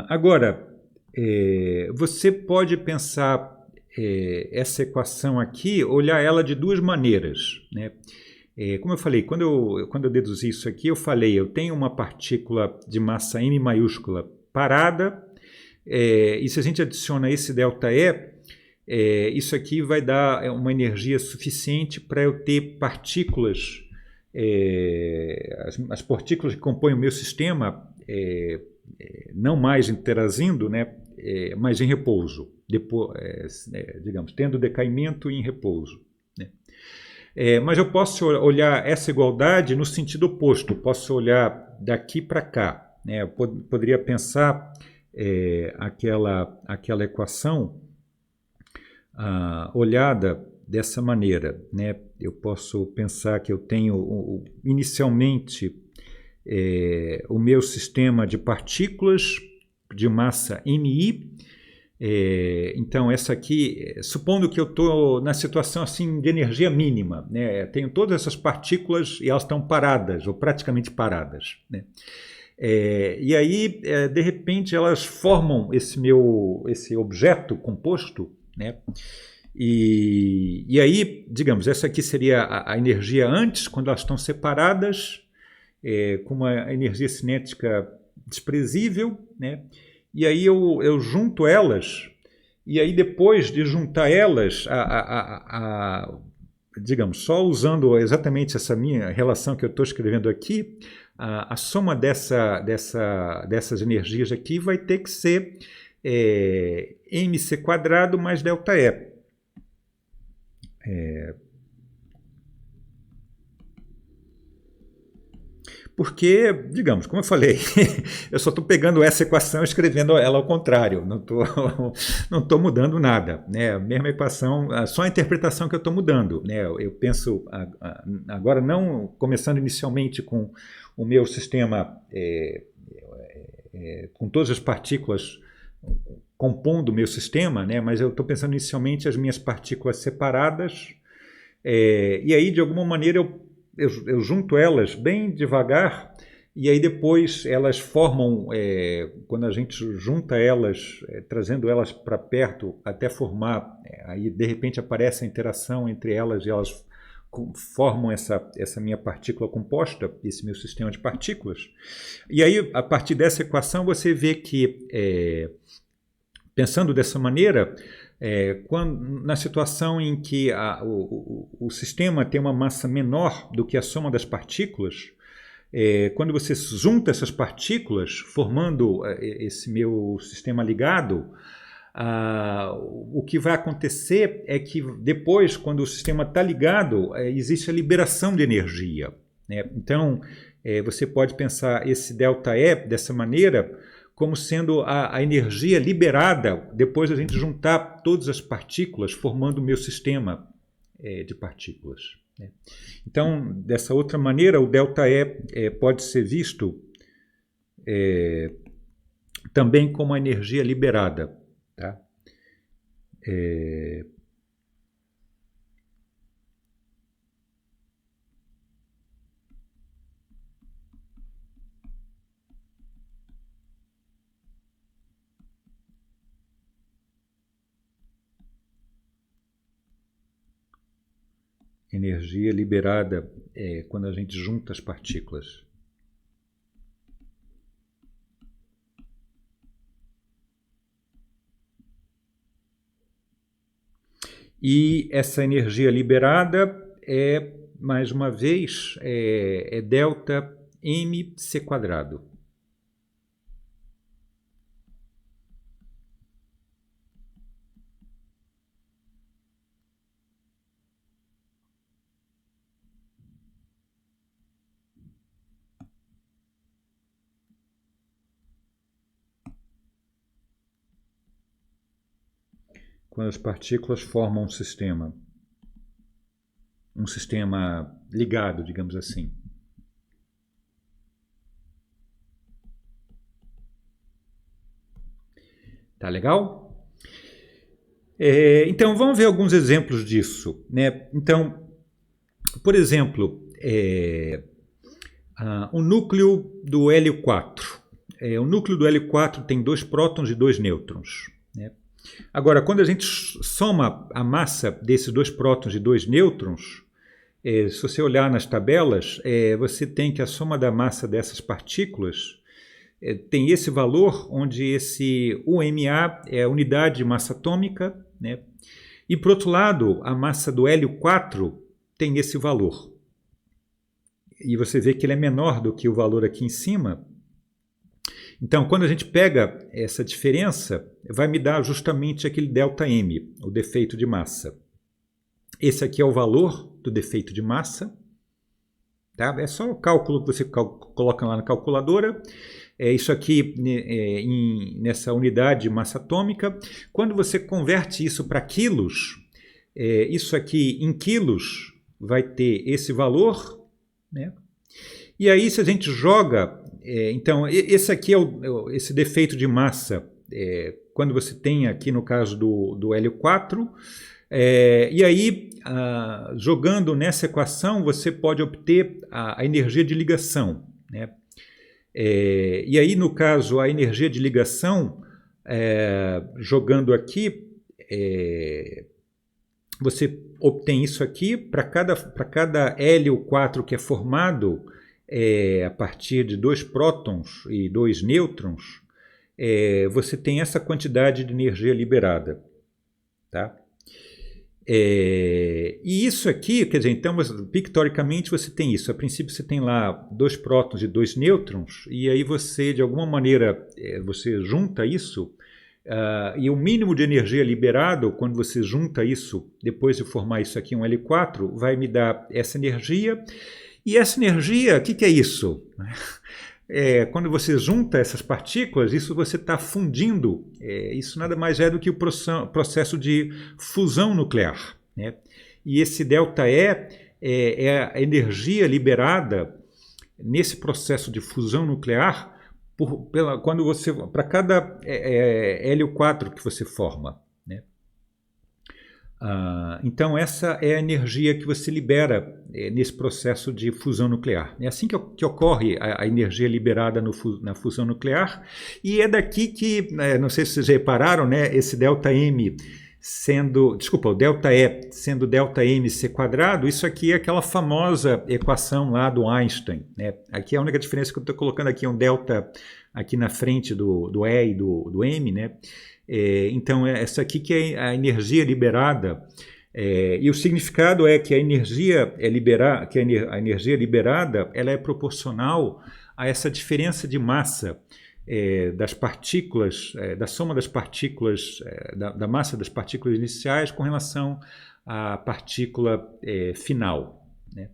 Agora, você pode pensar essa equação aqui, olhar ela de duas maneiras, né? Como eu falei, quando eu deduzi isso aqui, eu falei, eu tenho uma partícula de massa M maiúscula parada, e se a gente adiciona esse ΔE, isso aqui vai dar uma energia suficiente para eu ter partículas, as partículas que compõem o meu sistema, não mais interagindo, né, mas em repouso, depois, digamos, tendo decaimento e em repouso, né? Mas eu posso olhar essa igualdade no sentido oposto, posso olhar daqui para cá, né? Eu poderia pensar aquela equação olhada dessa maneira, né? Eu posso pensar que eu tenho inicialmente o meu sistema de partículas de massa MI. Então essa aqui, supondo que eu estou na situação assim de energia mínima, né? Tenho todas essas partículas e elas estão paradas, ou praticamente paradas, né? E aí, de repente, elas formam esse objeto composto, né? E aí, digamos, essa aqui seria a energia antes, quando elas estão separadas, com uma energia cinética desprezível, né? E aí eu junto elas, e aí depois de juntar elas, digamos, só usando exatamente essa minha relação que eu estou escrevendo aqui, a soma dessas energias aqui vai ter que ser mc² mais ΔE. Porque, digamos, como eu falei, eu só estou pegando essa equação e escrevendo ela ao contrário, não estou mudando nada, né? A mesma equação, só a interpretação que eu estou mudando, né? Eu penso, agora não começando inicialmente com o meu sistema com todas as partículas compondo o meu sistema, né? Mas eu estou pensando inicialmente as minhas partículas separadas, e aí, de alguma maneira, eu junto elas bem devagar, e aí depois elas formam, quando a gente junta elas, trazendo elas para perto até formar, aí de repente aparece a interação entre elas e elas formam essa minha partícula composta, esse meu sistema de partículas. E aí, a partir dessa equação, você vê que, pensando dessa maneira, na situação em que o sistema tem uma massa menor do que a soma das partículas, quando você junta essas partículas, formando esse meu sistema ligado, o que vai acontecer é que depois, quando o sistema está ligado, existe a liberação de energia, né? Então, você pode pensar esse ΔE dessa maneira como sendo a energia liberada depois da gente juntar todas as partículas, formando o meu sistema de partículas, né? Então, dessa outra maneira, o ΔE pode ser visto também como a energia liberada. Tá? Energia liberada quando a gente junta as partículas. E essa energia liberada mais uma vez, delta mc². Quando as partículas formam um sistema ligado, digamos assim. Tá legal? Então, vamos ver alguns exemplos disso, né? Então, por exemplo, o núcleo do hélio 4. O núcleo do hélio 4 tem 2 prótons e 2 nêutrons, né? Agora, quando a gente soma a massa desses 2 prótons e 2 nêutrons, se você olhar nas tabelas, você tem que a soma da massa dessas partículas tem esse valor, onde esse UMA é a unidade de massa atômica, né? E, por outro lado, a massa do hélio 4 tem esse valor. E você vê que ele é menor do que o valor aqui em cima. Então, quando a gente pega essa diferença, vai me dar justamente aquele ΔM, o defeito de massa. Esse aqui é o valor do defeito de massa. Tá? É só o cálculo que você coloca lá na calculadora. Isso aqui nessa unidade de massa atômica. Quando você converte isso para quilos, isso aqui em quilos vai ter esse valor, né? E aí, se a gente joga... então, esse aqui esse defeito de massa, quando você tem aqui no caso do hélio 4, e aí, jogando nessa equação, você pode obter a energia de ligação, né? E aí, no caso, a energia de ligação, jogando aqui, você obtém isso aqui, para cada hélio 4 que é formado, a partir de 2 prótons e 2 nêutrons, você tem essa quantidade de energia liberada. Tá? E isso aqui, quer dizer, então, pictoricamente você tem isso. A princípio você tem lá 2 prótons e 2 nêutrons, e aí você, de alguma maneira, você junta isso, e o mínimo de energia liberado, quando você junta isso, depois de formar isso aqui, um L4, vai me dar essa energia. E essa energia, o que é isso? Quando você junta essas partículas, isso você está fundindo. Isso nada mais é do que o processo de fusão nuclear, né? E esse ΔE é a energia liberada nesse processo de fusão nuclear para cada hélio 4 que você forma, né? Então, essa é a energia que você libera nesse processo de fusão nuclear. É assim que ocorre a energia liberada na fusão nuclear, e é daqui que, não sei se vocês já repararam, né, esse ΔM sendo, desculpa, o ΔE sendo ΔMc quadrado, isso aqui é aquela famosa equação lá do Einstein, né? Aqui a única diferença que eu estou colocando aqui é um delta aqui na frente do E e do M, né? Então, essa aqui que é a energia liberada, e o significado é que a energia liberada ela é proporcional a essa diferença de massa das partículas, da soma das partículas, da massa das partículas iniciais com relação à partícula final, né?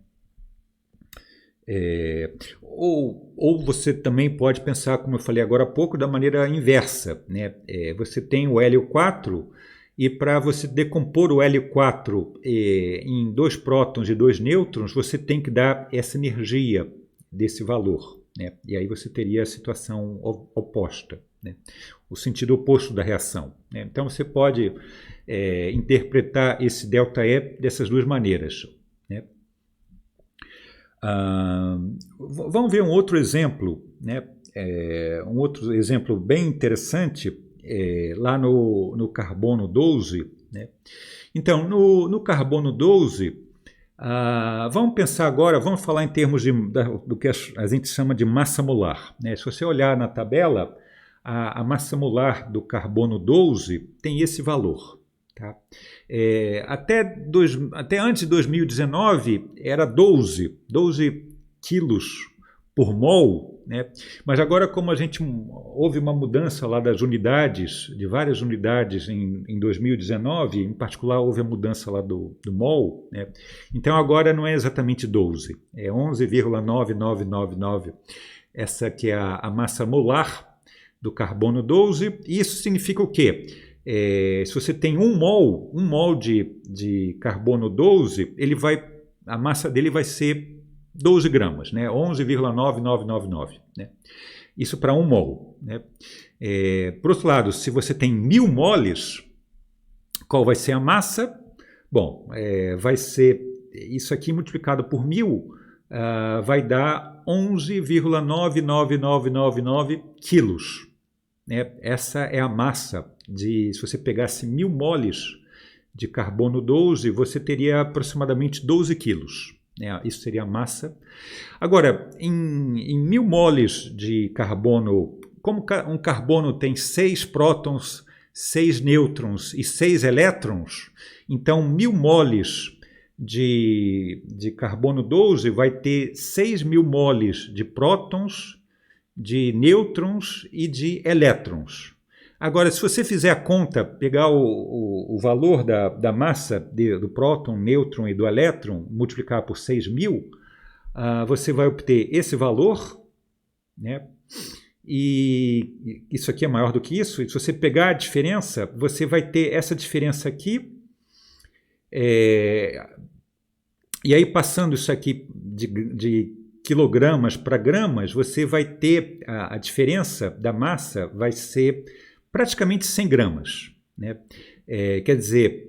Ou você também pode pensar, como eu falei agora há pouco, da maneira inversa, né? Você tem o hélio 4 e para você decompor o hélio 4 em 2 prótons e 2 nêutrons, você tem que dar essa energia desse valor, né? E aí você teria a situação oposta, né? O sentido oposto da reação, né? Então você pode interpretar esse ΔE dessas duas maneiras, né? Vamos ver um outro exemplo, né? Um outro exemplo bem interessante lá no carbono 12, né? Então, no carbono 12, vamos pensar agora, vamos falar em termos do que a gente chama de massa molar, né? Se você olhar na tabela, a massa molar do carbono 12 tem esse valor, tá? Até antes de 2019 era 12 quilos por mol, né? Mas agora, como houve uma mudança lá das unidades, de várias unidades em 2019, em particular houve a mudança lá do mol, né? Então agora não é exatamente 12, é 11,9999, essa que é a massa molar do carbono 12, e isso significa o quê? Se você tem um mol de carbono 12, a massa dele vai ser 12 gramas, né? 11,9999, né? Isso para 1 mol, né? Por outro lado, se você tem 1000 moles, qual vai ser a massa? Bom, vai ser isso aqui multiplicado por 1000, vai dar 11,99999 quilos, né? Essa é a massa se você pegasse 1000 moles de carbono 12, você teria aproximadamente 12 quilos. Isso seria a massa. Agora, em 1000 moles de carbono, como um carbono tem 6 prótons, 6 nêutrons e 6 elétrons, então 1000 moles de carbono 12 vai ter 6.000 moles de prótons, de nêutrons e de elétrons. Agora, se você fizer a conta, pegar o valor da massa do próton, nêutron e do elétron, multiplicar por 6.000, você vai obter esse valor, né? E isso aqui é maior do que isso. E se você pegar a diferença, você vai ter essa diferença aqui. E aí, passando isso aqui de quilogramas para gramas, você vai ter a diferença da massa vai ser praticamente 100 gramas, né? Quer dizer,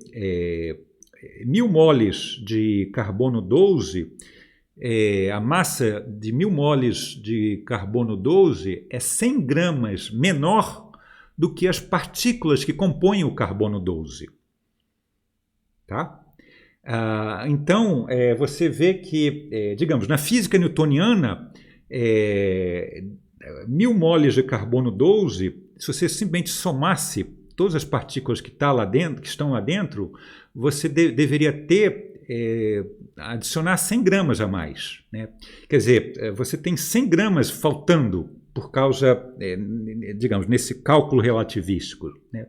1000 moles de carbono 12, a massa de 1000 moles de carbono 12 é 100 gramas menor do que as partículas que compõem o carbono 12. Tá? Então, você vê que, digamos, na física newtoniana, 1000 moles de carbono 12, se você simplesmente somasse todas as partículas que estão lá dentro, você deveria adicionar 100 gramas a mais, né? Quer dizer, você tem 100 gramas faltando por causa, digamos, nesse cálculo relativístico, né?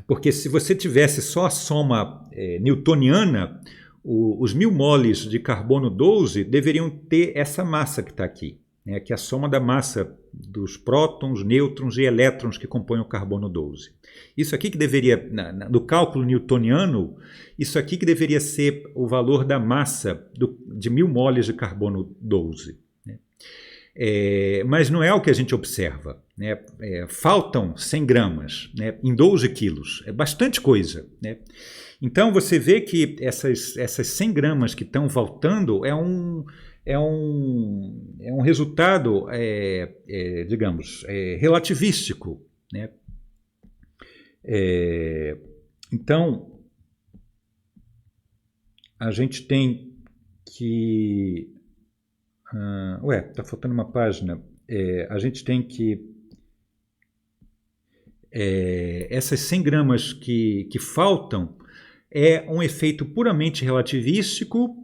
Porque se você tivesse só a soma newtoniana, os 1000 moles de carbono 12 deveriam ter essa massa que está aqui, né, que é a soma da massa dos prótons, nêutrons e elétrons que compõem o carbono 12. Isso aqui que deveria, no cálculo newtoniano, isso aqui que deveria ser o valor da massa de 1000 moles de carbono 12. Né? Mas não é o que a gente observa, né? Faltam 100 gramas, né, em 12 quilos, é bastante coisa, né? Então você vê que essas 100 gramas que estão faltando é um resultado, digamos, relativístico, né? Então a gente tem que... está faltando uma página. A gente tem que... essas 100 gramas que faltam é um efeito puramente relativístico,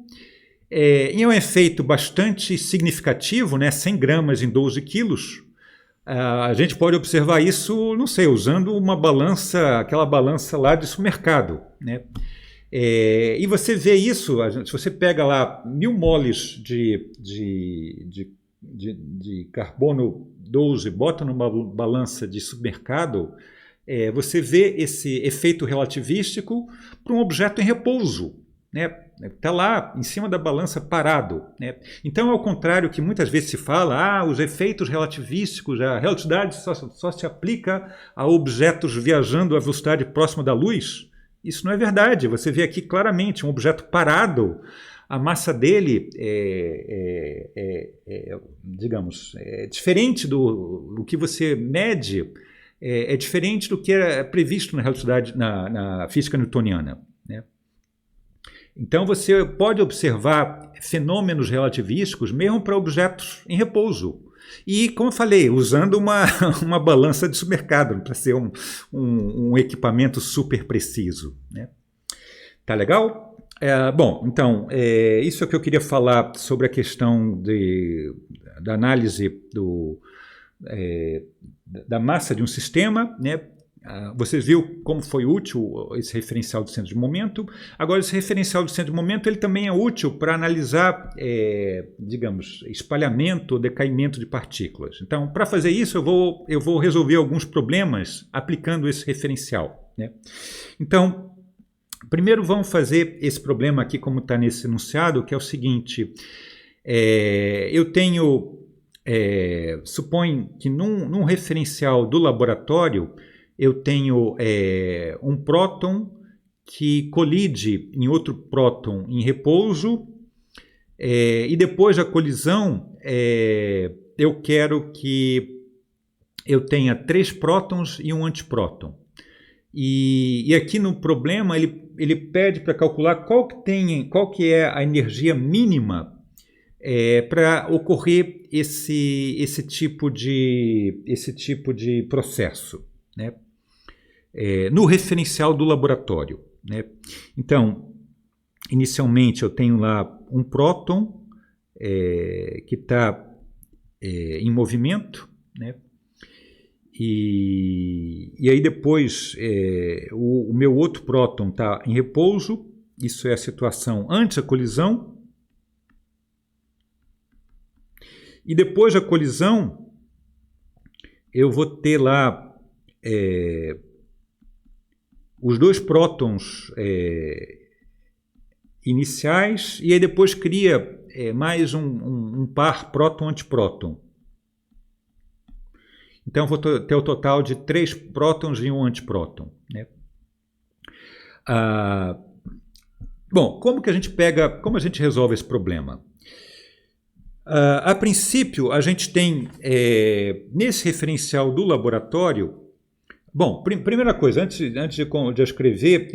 e é um efeito bastante significativo, né? 100 gramas em 12 quilos. A gente pode observar isso, não sei, usando uma balança, aquela balança lá de supermercado, né? E você vê isso, se você pega lá 1000 moles de carbono 12, bota numa balança de supermercado, você vê esse efeito relativístico para um objeto em repouso, né? Está lá em cima da balança parado, né? Então, ao contrário que muitas vezes se fala, os efeitos relativísticos, a relatividade só se aplica a objetos viajando a velocidade próxima da luz. Isso não é verdade. Você vê aqui claramente um objeto parado, a massa dele digamos, diferente do que você mede, é diferente do que é previsto na relatividade, na física newtoniana, né? Então você pode observar fenômenos relativísticos mesmo para objetos em repouso. E, como eu falei, usando uma balança de supermercado, para ser um equipamento super preciso, né? Tá legal? Bom, então, isso é o que eu queria falar sobre a questão da análise da massa de um sistema, né? Você viu como foi útil esse referencial do centro de momento. Agora, esse referencial do centro de momento ele também é útil para analisar, digamos, espalhamento ou decaimento de partículas. Então, para fazer isso, eu vou resolver alguns problemas aplicando esse referencial, né? Então, primeiro vamos fazer esse problema aqui como está nesse enunciado, que é o seguinte. Eu tenho, supõe que num referencial do laboratório, eu tenho um próton que colide em outro próton em repouso, e depois da colisão, eu quero que eu tenha 3 prótons e um antipróton. E aqui no problema ele pede para calcular qual que é a energia mínima para ocorrer esse tipo de processo, né? No referencial do laboratório, né? Então, inicialmente eu tenho lá um próton que está em movimento, né? E aí depois o meu outro próton está em repouso. Isso é a situação antes da colisão. E depois da colisão eu vou ter lá os 2 prótons iniciais, e aí depois cria mais um par próton-antipróton. Então eu vou ter o total de 3 prótons e um antipróton, né? Bom, como a gente resolve esse problema? A princípio, a gente tem nesse referencial do laboratório. Bom, primeira coisa, antes de escrever,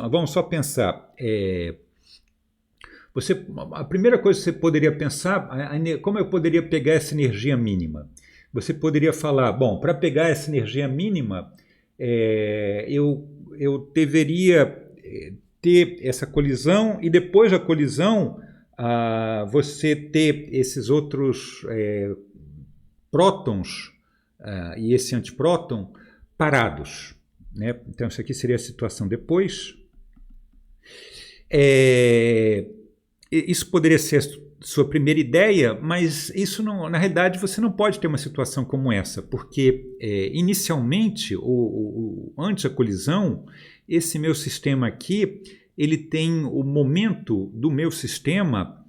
vamos só pensar. A primeira coisa que você poderia pensar, como eu poderia pegar essa energia mínima? Você poderia falar, bom, para pegar essa energia mínima, eu deveria ter essa colisão, e depois da colisão, você ter esses outros prótons e esse antipróton parados, né? Então, isso aqui seria a situação depois. Isso poderia ser a sua primeira ideia, mas isso não, na realidade você não pode ter uma situação como essa, porque inicialmente, antes da colisão, esse meu sistema aqui, ele tem o momento do meu sistema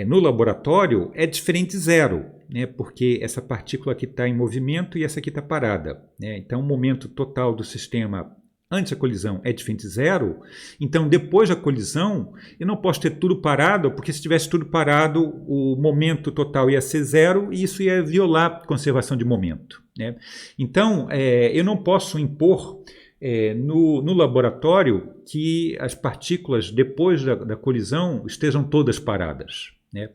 no laboratório é diferente de zero, né? Porque essa partícula aqui está em movimento e essa aqui está parada, né? Então, o momento total do sistema antes da colisão é diferente de zero. Então, depois da colisão, eu não posso ter tudo parado, porque se tivesse tudo parado, o momento total ia ser zero e isso ia violar a conservação de momento, né? Então, eu não posso impor no laboratório que as partículas, depois da colisão, estejam todas paradas, né?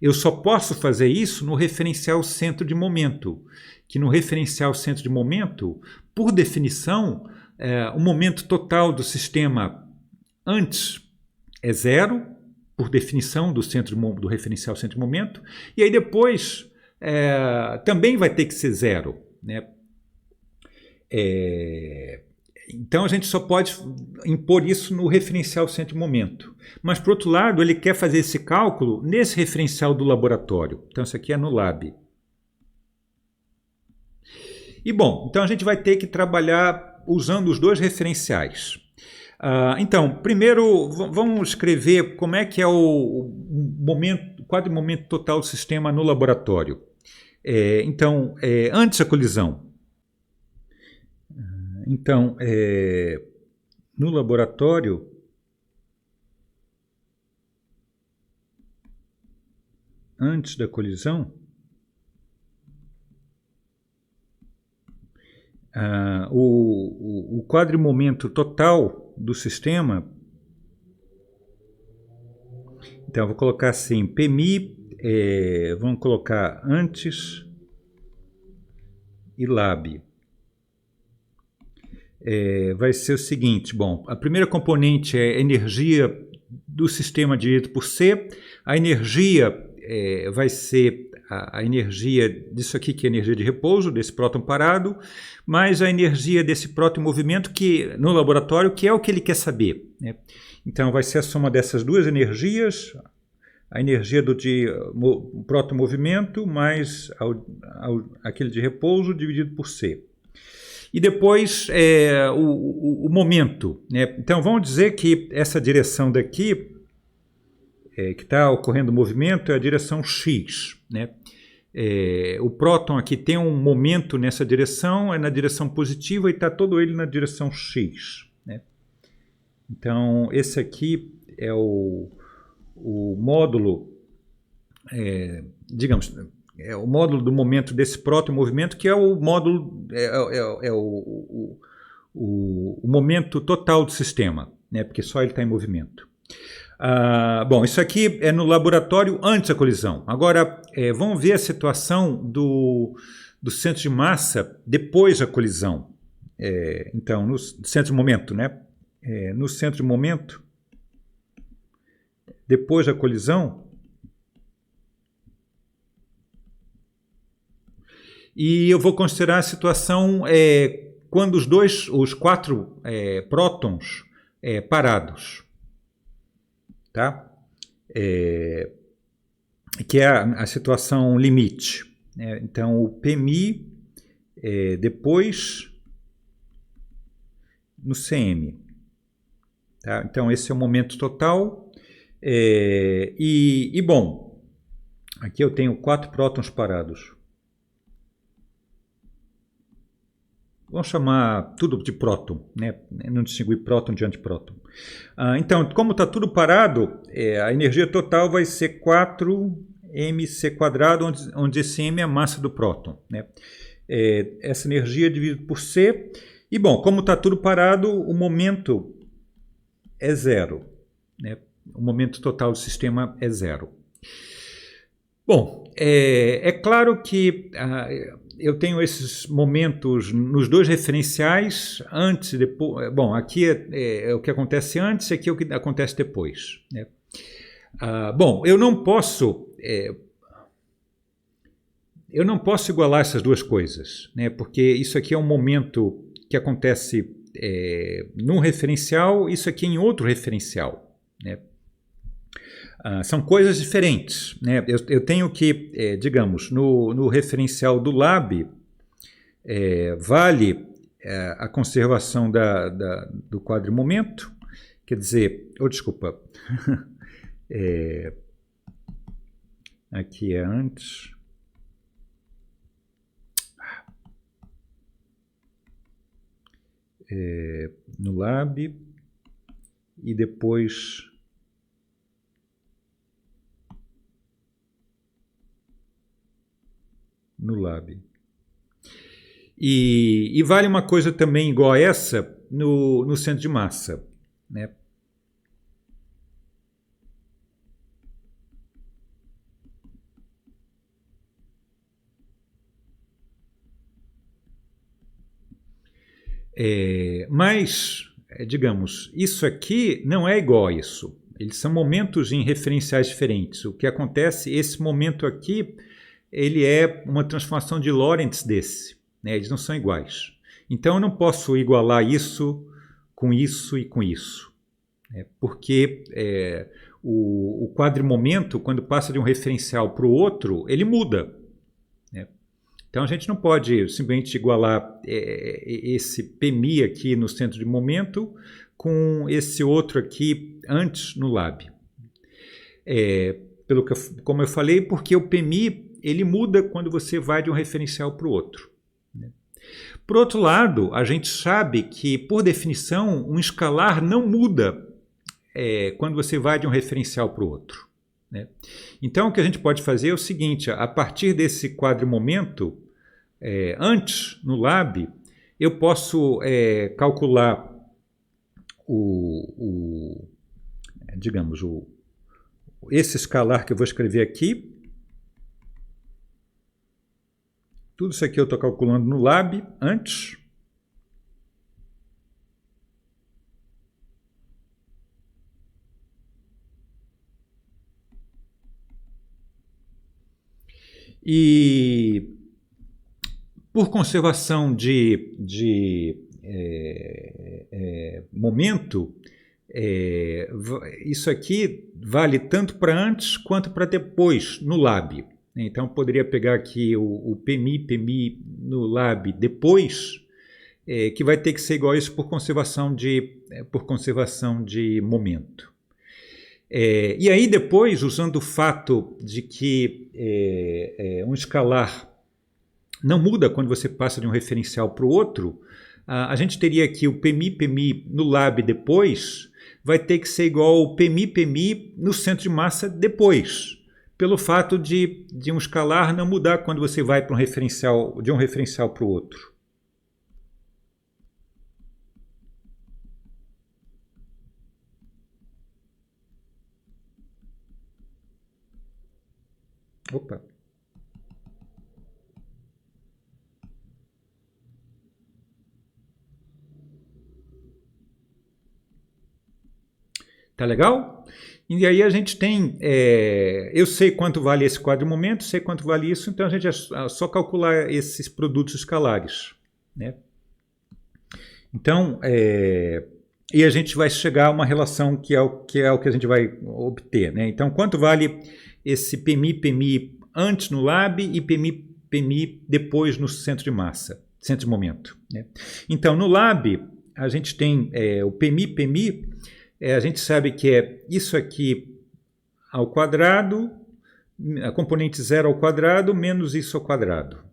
Eu só posso fazer isso no referencial centro de momento, que no referencial centro de momento, por definição, o momento total do sistema antes é zero, por definição do referencial centro de momento, e aí depois também vai ter que ser zero, né? Então a gente só pode impor isso no referencial centro de momento. Mas, por outro lado, ele quer fazer esse cálculo nesse referencial do laboratório. Então isso aqui é no lab. E bom, então a gente vai ter que trabalhar usando os dois referenciais. Então, primeiro vamos escrever como é que é o quadro momento total do sistema no laboratório. Então, antes da colisão. Então, no laboratório, antes da colisão, o quadrimomento total do sistema, então eu vou colocar assim, PMI, vamos colocar antes e lab. Vai ser o seguinte, bom, a primeira componente é a energia do sistema dividido por C, a energia vai ser a energia disso aqui, que é a energia de repouso, desse próton parado, mais a energia desse próton em movimento, que no laboratório, que é o que ele quer saber, né? Então vai ser a soma dessas duas energias, a energia do próton em movimento mais aquele de repouso dividido por C. E depois o momento, né? Então vamos dizer que essa direção daqui, que está ocorrendo o movimento, é a direção X, né? O próton aqui tem um momento nessa direção, é na direção positiva e está todo ele na direção X, né? Então esse aqui é o módulo, digamos, é o módulo do momento desse próton em movimento, que é o módulo, o momento total do sistema, né? Porque só ele está em movimento. Bom, isso aqui é no laboratório antes da colisão. Agora, vamos ver a situação do centro de massa depois da colisão. Então, no centro de momento, né? No centro de momento, depois da colisão, e eu vou considerar a situação quando os quatro prótons parados, tá? Que é a situação limite, né? Então, o PMI depois no CM. Tá? Então, esse é o momento total. Bom, aqui eu tenho 4 prótons parados. Vamos chamar tudo de próton, né? Não distinguir próton de antipróton. Então, como está tudo parado, a energia total vai ser 4mc², onde esse m é a massa do próton, né? Essa energia dividida por C. E, bom, como está tudo parado, o momento é zero, né? O momento total do sistema é zero. Bom, é claro que eu tenho esses momentos nos dois referenciais, antes e depois. Bom, aqui é o que acontece antes e aqui é o que acontece depois, né? Bom, eu não posso igualar essas duas coisas, né? Porque isso aqui é um momento que acontece num referencial, isso aqui em outro referencial, né? São coisas diferentes, né? Eu tenho que, digamos, no referencial do lab, vale a conservação do quadrimomento, quer dizer, desculpa, Aqui é antes. No lab. E depois no lab. E vale uma coisa também igual a essa no centro de massa, né? Mas, digamos, isso aqui não é igual a isso. Eles são momentos em referenciais diferentes. O que acontece, esse momento aqui, ele é uma transformação de Lorentz desse, né? Eles não são iguais. Então, eu não posso igualar isso e com isso, né? Porque o quadrimomento, quando passa de um referencial para o outro, ele muda, né? Então, a gente não pode simplesmente igualar esse PMI aqui no centro de momento com esse outro aqui antes no lab. Como eu falei, porque o PMI ele muda quando você vai de um referencial para o outro, né? Por outro lado, a gente sabe que, por definição, um escalar não muda quando você vai de um referencial para o outro, né? Então, o que a gente pode fazer é o seguinte: a partir desse quadrimomento, antes, no lab, eu posso calcular digamos, esse escalar que eu vou escrever aqui. Tudo isso aqui eu estou calculando no lab antes. E por conservação de momento, isso aqui vale tanto para antes quanto para depois no lab. Então, eu poderia pegar aqui o PMI no lab depois, que vai ter que ser igual a isso por conservação de momento. E aí depois, usando o fato de que um escalar não muda quando você passa de um referencial para o outro, a gente teria aqui o PMI no lab depois, vai ter que ser igual ao PMI no centro de massa depois, pelo fato de um escalar não mudar quando você vai para de um referencial para o outro. Opa. Tá legal? E aí a gente tem, eu sei quanto vale esse quadrimomento, sei quanto vale isso, então a gente é só calcular esses produtos escalares, né? Então, e a gente vai chegar a uma relação que é o que a gente vai obter, né? Então, quanto vale esse PMI antes no lab e PMI depois no centro de massa, centro de momento, né? Então, no lab, a gente tem o PMI, a gente sabe que é isso aqui ao quadrado, a componente 0 ao quadrado, menos isso ao quadrado.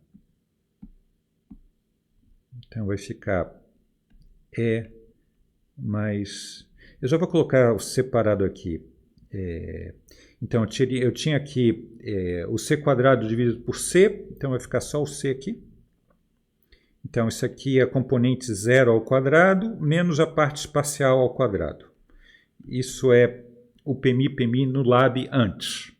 Então, vai ficar mais... Eu já vou colocar o separado aqui. Então, eu tinha aqui o c quadrado dividido por c, então vai ficar só o c aqui. Então, isso aqui é a componente 0 ao quadrado, menos a parte espacial ao quadrado. Isso é o PMI no lab antes.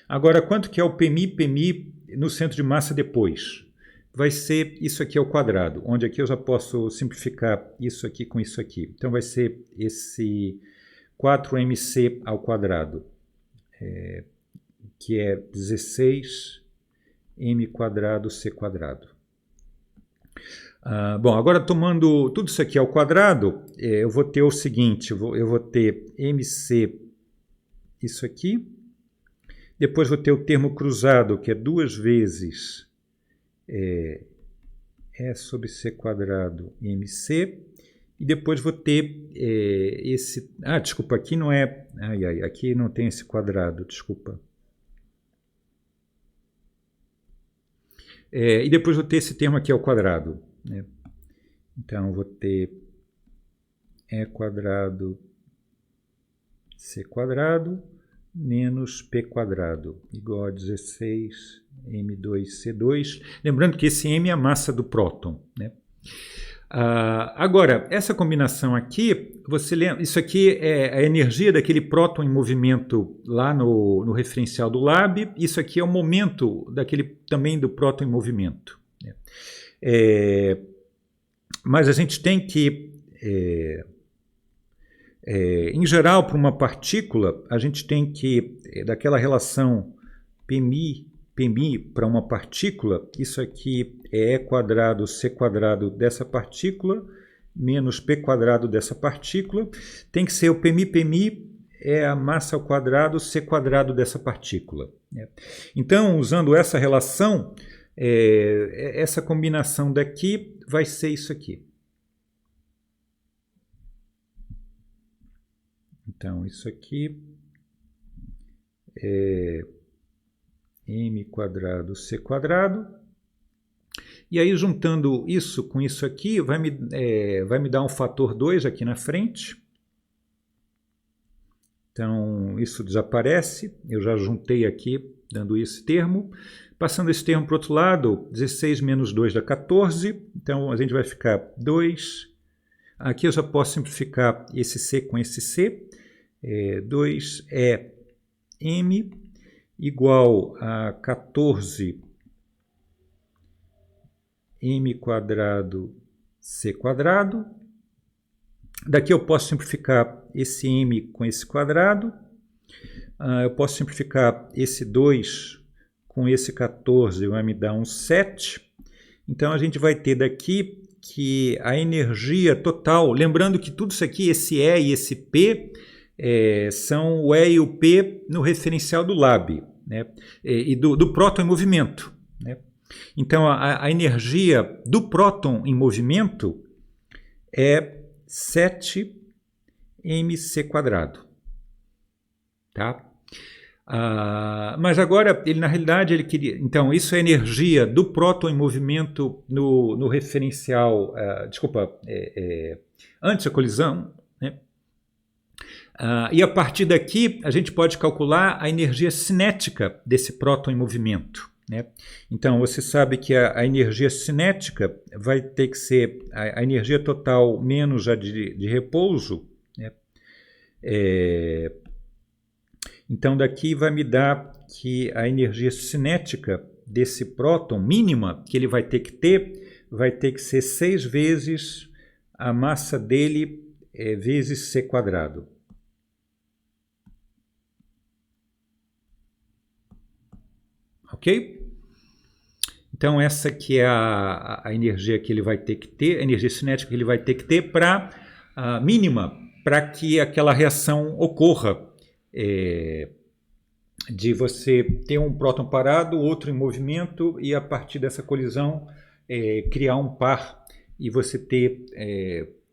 Agora, quanto que é o PMI no centro de massa depois? Vai ser isso aqui ao quadrado, onde aqui eu já posso simplificar isso aqui com isso aqui. Então, vai ser esse 4mc ao quadrado, que é 16m quadrado c quadrado. Bom, agora tomando tudo isso aqui ao quadrado, eu vou ter o seguinte, eu vou ter mc isso aqui, depois vou ter o termo cruzado, que é 2 vezes E sobre c quadrado mc, e depois vou ter esse... desculpa, aqui não é... aqui não tem esse quadrado, desculpa. E depois vou ter esse termo aqui ao quadrado, né? Então, vou ter E quadrado C quadrado menos P quadrado igual a 16 M2C2. Lembrando que esse M é a massa do próton, né? Agora, essa combinação aqui, você lembra, isso aqui é a energia daquele próton em movimento lá no referencial do lab. Isso aqui é o momento também do próton em movimento, né? Mas a gente tem que, em geral, para uma partícula, a gente tem que, daquela relação πμ para uma partícula, isso aqui é E quadrado C quadrado dessa partícula, menos P quadrado dessa partícula, tem que ser o πμ é a massa ao quadrado C quadrado dessa partícula, né? Então, usando essa relação, essa combinação daqui vai ser isso aqui. Então, isso aqui é M quadrado C quadrado. E aí, juntando isso com isso aqui, vai me dar um fator 2 aqui na frente. Então, isso desaparece. Eu já juntei aqui, dando esse termo. Passando esse termo para o outro lado, 16 menos 2 dá 14. Então, a gente vai ficar 2. Aqui eu já posso simplificar esse C com esse C. 2 é M igual a 14 M quadrado C quadrado. Daqui eu posso simplificar esse M com esse quadrado. Eu posso simplificar esse 2 com esse 14, vai me dar um 7. Então, a gente vai ter daqui que a energia total, lembrando que tudo isso aqui, esse E e esse P, são o E e o P no referencial do lab, né? E do próton em movimento, né? Então, a energia do próton em movimento é 7 mc quadrado, tá? Mas agora, na realidade, ele queria... Então, isso é a energia do próton em movimento no referencial... antes da colisão, né? E a partir daqui, a gente pode calcular a energia cinética desse próton em movimento, né? Então, você sabe que a energia cinética vai ter que ser a energia total menos a de repouso, né? Então, daqui vai me dar que a energia cinética desse próton mínima que ele vai ter que ser 6 vezes a massa dele vezes C quadrado. Ok? Então, essa aqui é a energia que ele vai ter que ter, a energia cinética que ele vai ter que ter para mínima, para que aquela reação ocorra, de você ter um próton parado, outro em movimento, e a partir dessa colisão criar um par e você ter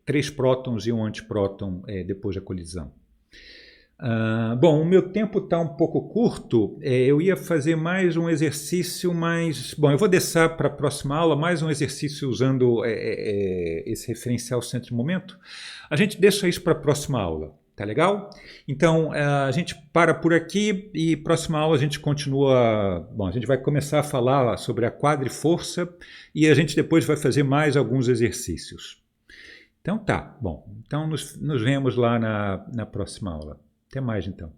3 prótons e um antipróton depois da colisão. Bom, o meu tempo está um pouco curto. Eu ia fazer mais um exercício, mas... Bom, eu vou deixar para a próxima aula mais um exercício usando esse referencial centro de momento. A gente deixa isso para a próxima aula, tá legal? Então, a gente para por aqui e próxima aula a gente continua... Bom, a gente vai começar a falar sobre a quadriforça e a gente depois vai fazer mais alguns exercícios. Então tá, bom. Então nos vemos lá na próxima aula. Até mais, então.